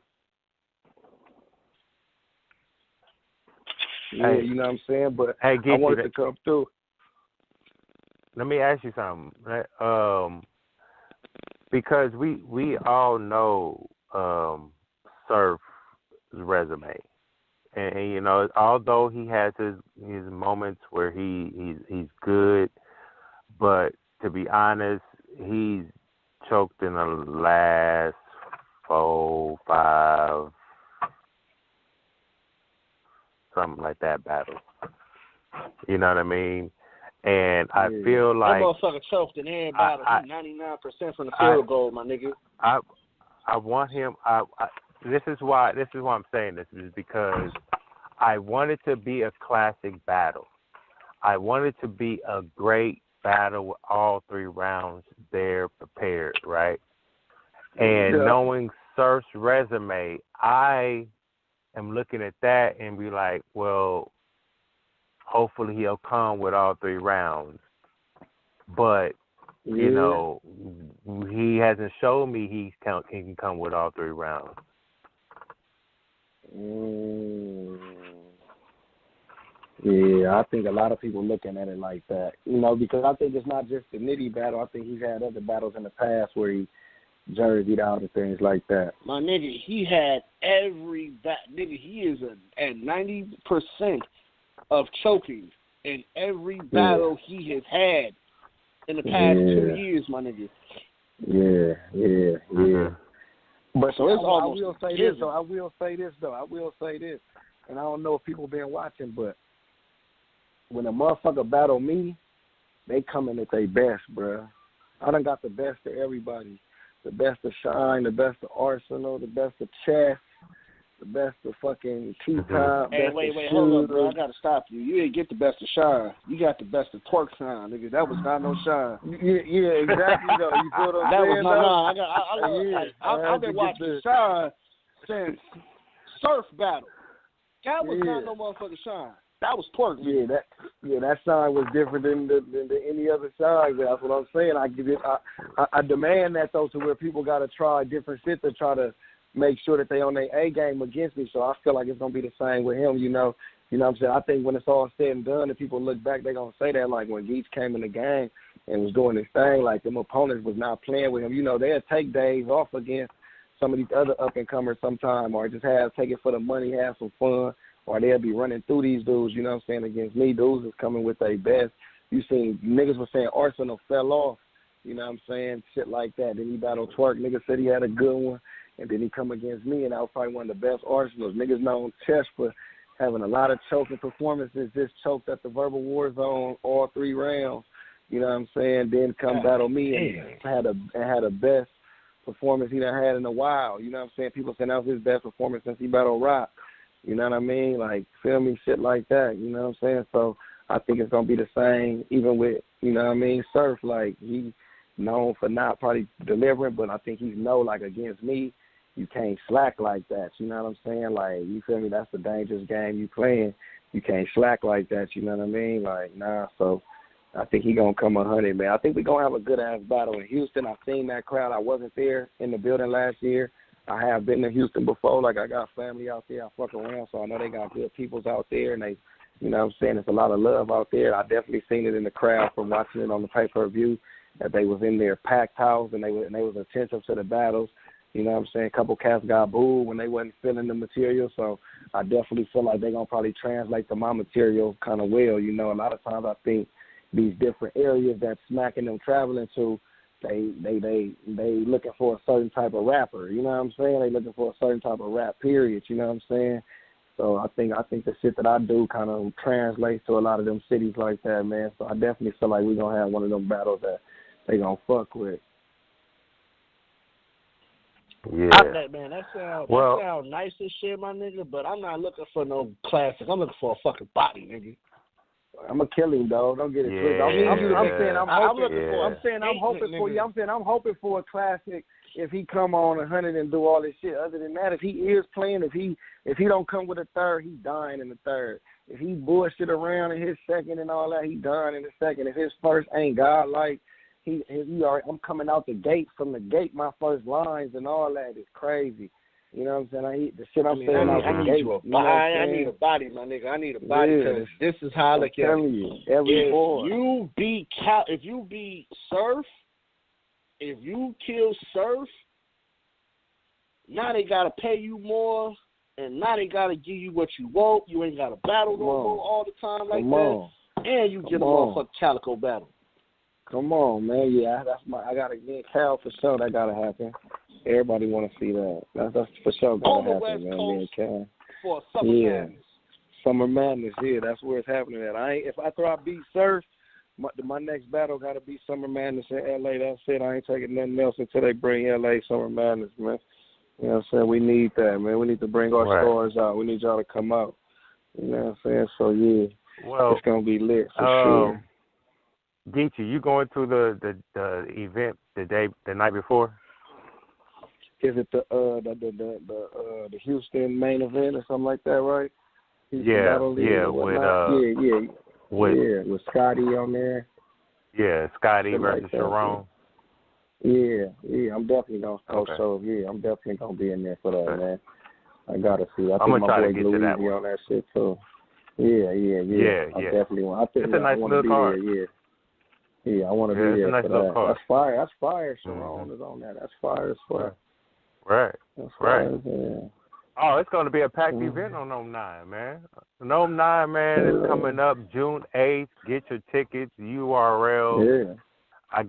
Yeah, you know what I'm saying? But hey, I wanted to come through. Let me ask you something. Because we all know Surf's resume. And you know, although he has his moments where he's good, but to be honest, he's choked in the last 4, 5, something like that battle. You know what I mean? And I feel like that motherfucker choked in every battle. 99% from the field goal, my nigga. I want him. This is why I'm saying this, is because I want it to be a classic battle. I want it to be a great battle with all 3 rounds there prepared, right? And knowing Surf's resume, I am looking at that and be like, well, hopefully he'll come with all 3 rounds. But you know, he hasn't shown me he can come with all 3 rounds. Yeah, I think a lot of people looking at it like that. You know, because I think it's not just the Nitty battle. I think he's had other battles in the past where he jerseyed out and things like that. My nigga, he had every nigga. He is at 90% of choking in every battle he has had in the past 2 years, my nigga. Yeah. But so it's almost. I will say this, and I don't know if people been watching, but when a motherfucker battle me, they come in at their best, bruh. I done got the best of everybody. The best of Shine, the best of Arsenal, the best of Chess, the best of fucking T-Top. Hey, wait, hold up, bro. I got to stop you. You didn't get the best of Shine. You got the best of Twerk Shine, nigga. That was not no Shine. Yeah, exactly, though. You feel what I'm saying? I've been watching Shine since Surf Battle. That was not no motherfucking Shine. That was Twerk. That Shine was different than any other Shine. That's what I'm saying. I demand that, though, to where people got to try different shit to try to make sure that they on their A game against me. So I feel like it's gonna be the same with him. You know what I'm saying? I think when it's all said and done, if people look back, they're gonna say that like when Geechi came in the game and was doing his thing, like them opponents was not playing with him. You know, they'll take days off against some of these other up and comers sometime, or just take it for the money, have some fun, or they'll be running through these dudes. You know what I'm saying? Against me, dudes is coming with their best. You seen niggas was saying Arsenal fell off. You know what I'm saying? Shit like that. Then he battled Twerk. Niggas said he had a good one. And then he come against me, and that was probably one of the best Arsenals. Niggas known Chess for having a lot of choking performances, just choked at the Verbal War Zone all 3 rounds. You know what I'm saying? Then come battle me and had a best performance he done had in a while. You know what I'm saying? People saying that was his best performance since he battled Rock. You know what I mean? Like, feel me? Shit like that. You know what I'm saying? So I think it's going to be the same even with, you know what I mean, Surf. Like, he known for not probably delivering, but I think he's like, against me, you can't slack like that. You know what I'm saying? Like, you feel me? That's the dangerous game you playing. You can't slack like that. You know what I mean? Like, nah. So I think he gonna come 100, man. I think we gonna have a good ass battle in Houston. I've seen that crowd. I wasn't there in the building last year. I have been to Houston before. Like, I got family out there. I fuck around, so I know they got good peoples out there, and they, you know what I'm saying, there's a lot of love out there. I definitely seen it in the crowd from watching it on the pay-per-view, that they was in their packed house and they was attentive to the battles. You know what I'm saying? A couple cats got booed when they wasn't feeling the material, so I definitely feel like they're going to probably translate to my material kind of well. You know, a lot of times I think these different areas that smacking them traveling to, they looking for a certain type of rapper. You know what I'm saying? They looking for a certain type of rap, period. You know what I'm saying? So I think the shit that I do kind of translates to a lot of them cities like that, man. So I definitely feel like we're going to have one of them battles that they going to fuck with. Yeah. That sound nice as shit, my nigga, but I'm not looking for no classic. I'm looking for a fucking body, nigga. I'm a killing dog. Don't get it twisted. I'm hoping for a classic if he come on 100 and do all this shit. Other than that, if he is playing, if he don't come with a third, he dying in the third. If he bullshit around in his second and all that, he dying in the second. If his first ain't godlike, I'm coming out the gate. From the gate, my first lines and all that is crazy. You know what I'm saying? The shit I'm saying out the gate. I need a body, my nigga. I need a body because this is how I look at it. If you beat Surf, if you kill Surf, now they got to pay you more, and now they got to give you what you want. You ain't got to battle no more all the time like that. And you get a motherfucking Calico battle. Come on, man. Yeah, I gotta get Cal for sure. That gotta happen. Everybody want to see that. That's for sure gotta happen, man. Me and Cal. For Summer Madness. Summer Madness. Yeah, that's where it's happening at. After I beat Surf, my next battle gotta be Summer Madness in LA. That's it. I ain't taking nothing else until they bring LA Summer Madness, man. You know what I'm saying? We need that, man. We need to bring our stars out. We need y'all to come out. You know what I'm saying? So yeah, it's gonna be lit for sure. Geechi, you going to the event the night before? Is it the Houston main event or something like that, right? Battle League and whatnot. With Scotty on there. Yeah, Scotty versus like Sharon. Yeah, I'm definitely gonna I'm definitely gonna be in there for that, man. I gotta see. I think my boy Luigi on that shit too. Yeah. I definitely want. I think it's a nice little card. Yeah, I want to be there nice for that. Card. That's fire. Sharon is on that. That's fire as fuck. Right. That's fire, yeah. Oh, it's going to be a packed event on Nome 9, man. Nome 9, man, is coming up June 8th. Get your tickets, URL. Yeah. I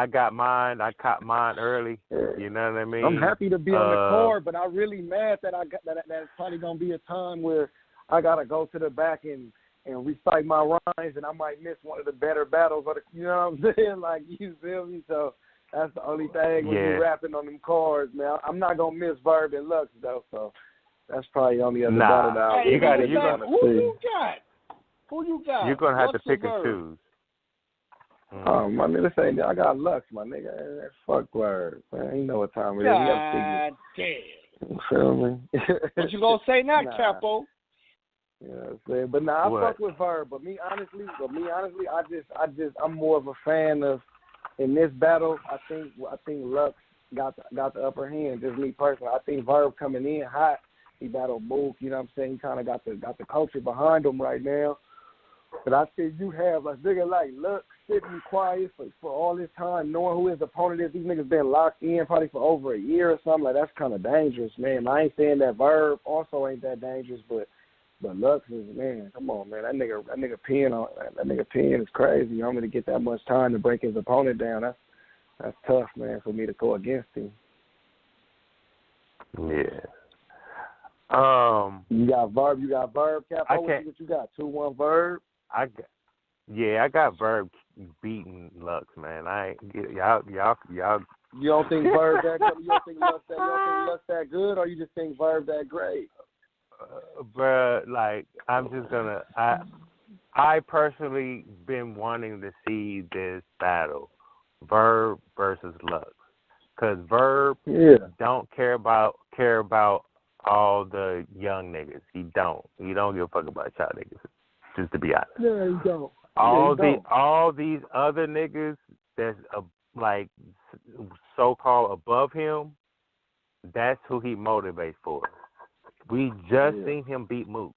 got mine. I caught mine early. You know what I mean? I'm happy to be on the card, but I'm really mad that that's probably going to be a time where I got to go to the back and recite my rhymes, and I might miss one of the better battles. You know what I'm saying? Like, you feel me? So that's the only thing when you're rapping on them cards, man. I'm not going to miss Verb and Lux, though, so that's probably the only other battle now. Who you got? You're going to have Lux to pick and Verb? choose. Oh, my nigga saying I got Lux, my nigga. Fuck Verb, man. You know what time it is. God damn. You feel me? What you going to say now, Capo? You know what I'm saying? But I fuck with Verb. But me honestly, I'm more of a fan of, in this battle, I think Lux got the upper hand. Just me personally. I think Verb coming in hot. He battled Mook, you know what I'm saying? He kind of got the culture behind him right now. But I think you have a nigga like Lux sitting quiet for all this time, knowing who his opponent is. These niggas been locked in probably for over a year or something. Like, that's kind of dangerous, man. I ain't saying that Verb also ain't that dangerous, but Lux is, man, come on, man. That nigga pen is crazy. I'm gonna get that much time to break his opponent down. That's tough, man, for me to go against him. Yeah. You got Verb, Capo. What you got? 2-1 Verb. I got Verb beating Lux, man. Y'all. You don't think Verb that good? You don't think Lux that good, or you just think Verb that great? Bruh, like, I'm just gonna. I personally been wanting to see this battle, Verb versus Lux, because Verb don't care about all the young niggas. He don't give a fuck about y'all niggas. Just to be honest. Yeah, he don't. All these other niggas that's like so-called above him, that's who he motivates for. We just seen him beat Mook.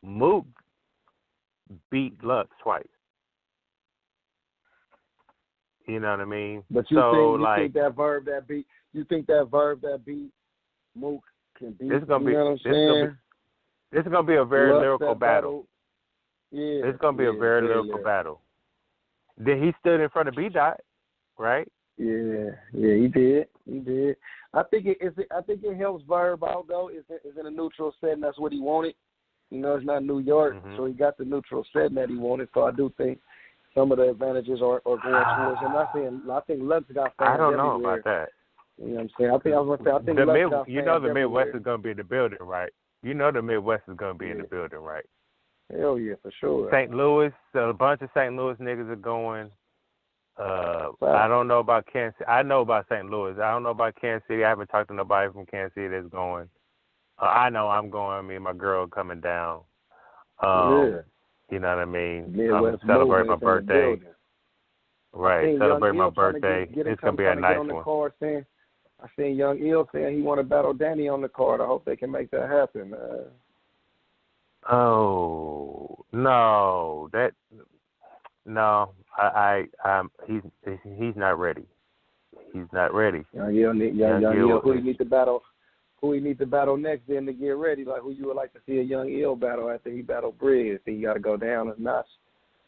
Mook beat Lux twice. You know what I mean? But you think that Verb that beat Mook can beat? This is gonna be. You know what I'm This is gonna be a very lyrical battle. Yeah, it's gonna be a very lyrical battle. Then he stood in front of B-Dot, right? Yeah, he did. I think it helps Verb out though. It's in a neutral setting. That's what he wanted. You know, it's not New York, so he got the neutral setting that he wanted. So I do think some of the advantages are going towards him. I think Lux got fans I don't know everywhere. about that. You know what I'm saying? I think Lux got fans the Midwest everywhere. is gonna be in the building, right? You know the Midwest is gonna be in the building, right? Hell yeah, for sure. St. Louis, a bunch of St. Louis niggas are going. I don't know about Kansas City. I know about St. Louis. I don't know about Kansas City. I haven't talked to nobody from Kansas City that's going. I know I'm going. Me and my girl coming down. You know what I mean? Celebrate my birthday. Right, celebrate my birthday. It's going to be a nice one. I seen Young Ill saying he want to battle Danny on the card. I hope they can make that happen. Oh, no. He's not ready. He's not ready. Young Ill, who he need to battle? Who he need to battle next then to get ready? Like, who you would like to see a Young Ill battle after he battled Briggs? He got to go down a notch,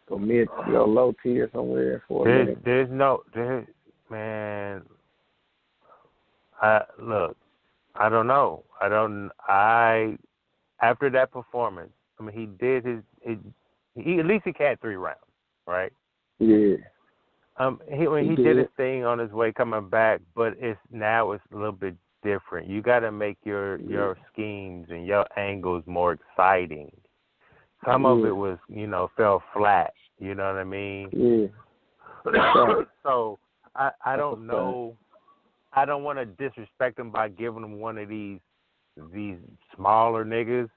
go mid, low tier somewhere for a minute. Look, I don't know. After that performance, I mean, he did he at least he had 3 rounds, right? Yeah. He did his thing on his way coming back, but it's a little bit different. You got to make your schemes and your angles more exciting. Some of it was, fell flat. You know what I mean? Yeah. So I don't know. I don't want to disrespect him by giving him one of these smaller niggas,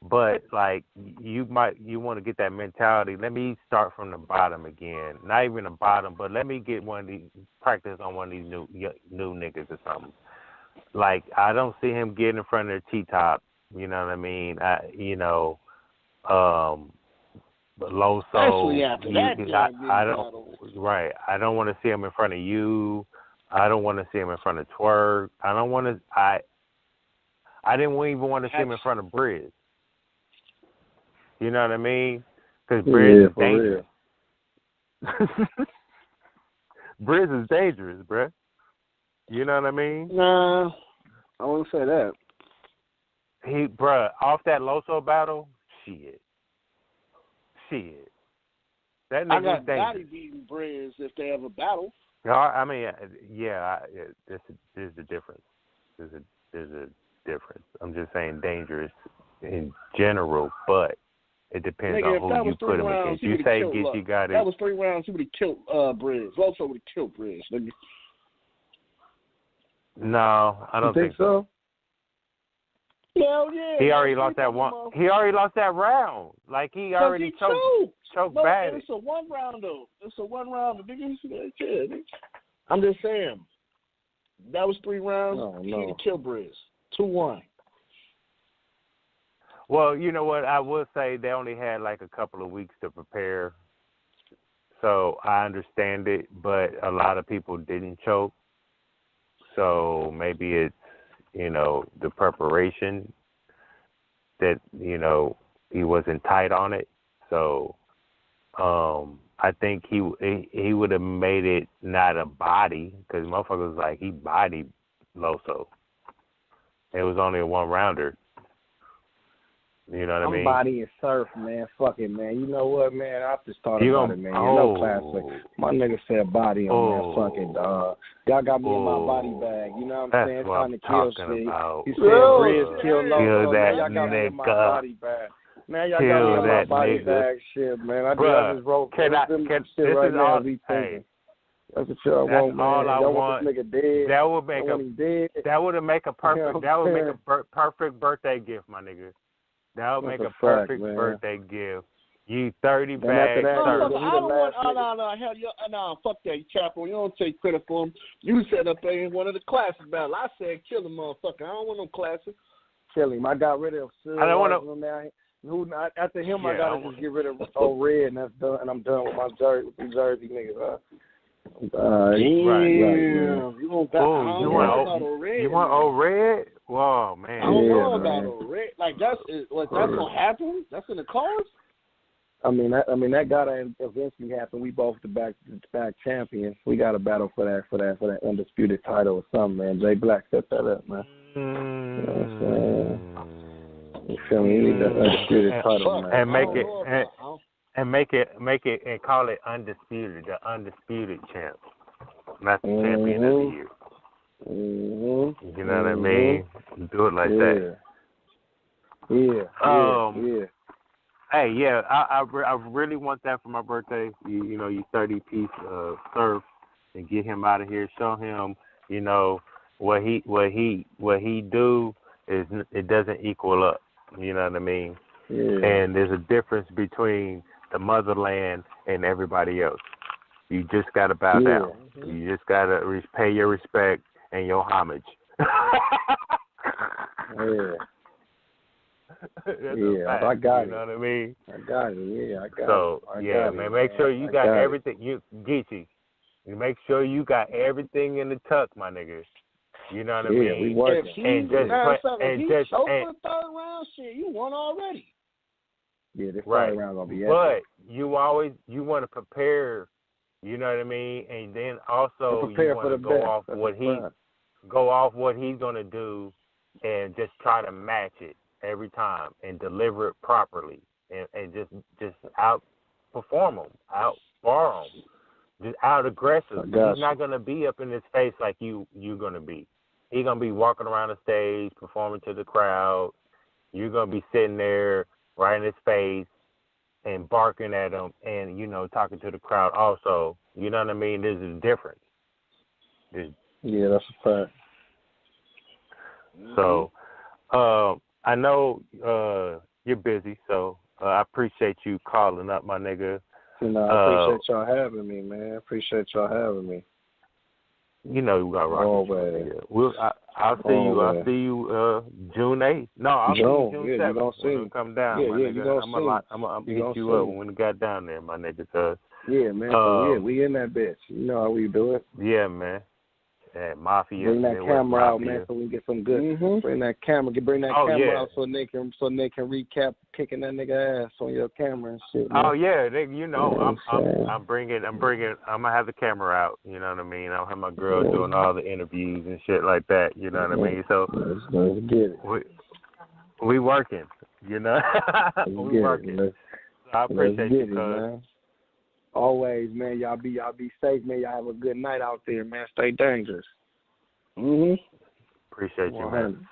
But like you want to get that mentality. Let me start from the bottom again. Not even the bottom, but let me get one of these practice on one of these new niggas or something. Like I don't see him getting in front of their T-top. You know what I mean? Low soul. Especially after that, I don't. Right. I don't want to see him in front of you. I don't want to see him in front of Twerk. I don't want to. I didn't even want to see him in front of Briz. You know what I mean? Because Briz is dangerous. Briz is dangerous, bruh. You know what I mean? Nah, I wouldn't say that. Off that Loso battle, shit. That nigga I got dangerous. Gotti beating Briz if they have a battle. I mean, this is the difference. There's a difference. I'm just saying dangerous in general, but it depends on who you put him against. You say Geechi Gotti. That was 3 rounds. He would have killed Briz. Also would have killed Briz. No, I don't think so. Hell yeah. He already lost that one. He already lost that round. Like he already choked bad. It's a 1 round though. It's a 1 round. I'm just saying. That was 3 rounds. He would have killed Briz. 2-1. Well, you know what? I will say they only had like a couple of weeks to prepare. So I understand it, but a lot of people didn't choke. So maybe it's, the preparation that, he wasn't tight on it. So I think he would have made it not a body because motherfuckers like he bodied Loso. It was only a 1-rounder. You know what I mean? Somebody is Surf, man. Fuck it, man. You know what, man? I just thought about it, man. Classic. My nigga said body on that fucking dog. Y'all got me in my body bag. You know what I'm saying? Trying to kill shit. About. He said Briz kill Loso. Man, y'all got me in my body bag. Man, y'all got me in my body bag. Shit, man. I just wrote shit right now. Hey. That's what y'all want, man. All I y'all want this nigga dead. That would make a perfect birthday gift, my nigga. That would make a perfect birthday gift. You 30 bags. Fuck that, Chapo. You don't take credit for him. You set up in one of the classic battles. I said kill him, motherfucker. I don't want no classic. Kill him. I got rid of him. I don't want to. After him, I gotta just get rid of Red, and that's done. And I'm done with my Jersey niggas. Right. You want old Red? Whoa, man. I don't know about old Red. Like that's gonna happen. That's in the cards. I mean that gotta eventually happen. We both the back champions. We got to battle for that undisputed title or something, man. Jay Black set that up, man. You know what I'm saying? You feel me? We need that undisputed title, man. And make it and call it undisputed, the undisputed champ, not the champion of the year. You know what I mean? Do it like that. Yeah. Hey, yeah, I really want that for my birthday. You 30-piece Surf, and get him out of here. Show him, what he do is it doesn't equal up. You know what I mean? Yeah. And there's a difference between the motherland and everybody else. You just gotta bow down. You just gotta pay your respect and your homage. I got it. You know what I mean? I got it. Yeah, I got it. So man, make sure you got everything. Geechi, you make sure you got everything in the tuck, my niggas. You know what I mean? We working. If he's over the third round, shit, you won already. Yeah, this third round gonna be epic. But you want to prepare. You know what I mean? And then also you want to go off what he's gonna do, and just try to match it every time and deliver it properly, and just outperform him, outbar him, just out aggressive. He's not gonna be up in his face like you're gonna be. He's gonna be walking around the stage, performing to the crowd. You're gonna be sitting there right in his face and barking at him, and talking to the crowd also. You know what I mean? There's a difference. Yeah, that's a fact. So, I know you're busy, so I appreciate you calling up, my nigga. You know, I appreciate y'all having me, man. Appreciate y'all having me. You know you got rock. I'll see you. I'll see you June 8th. No, I'll see you June 7th. You gonna see when come down, my nigga. I'm gonna hit you up when we got down there, my nigga. Cause, yeah, man. We in that bitch. You know how we do it. Yeah, man. Yeah, Mafia. Bring that camera out, man, so we can get some good. Bring that camera. Bring that camera out so they can recap kicking that nigga ass on your camera and shit. Man. Oh yeah, you know I'm bringing. I'm gonna have the camera out. You know what I mean? I'll have my girl doing all the interviews and shit like that. You know what I mean? So let's get it. We working. You know, we working. So I appreciate you, man. Always, man. Y'all be safe, man. Y'all have a good night out there, man. Stay dangerous. Appreciate you, man.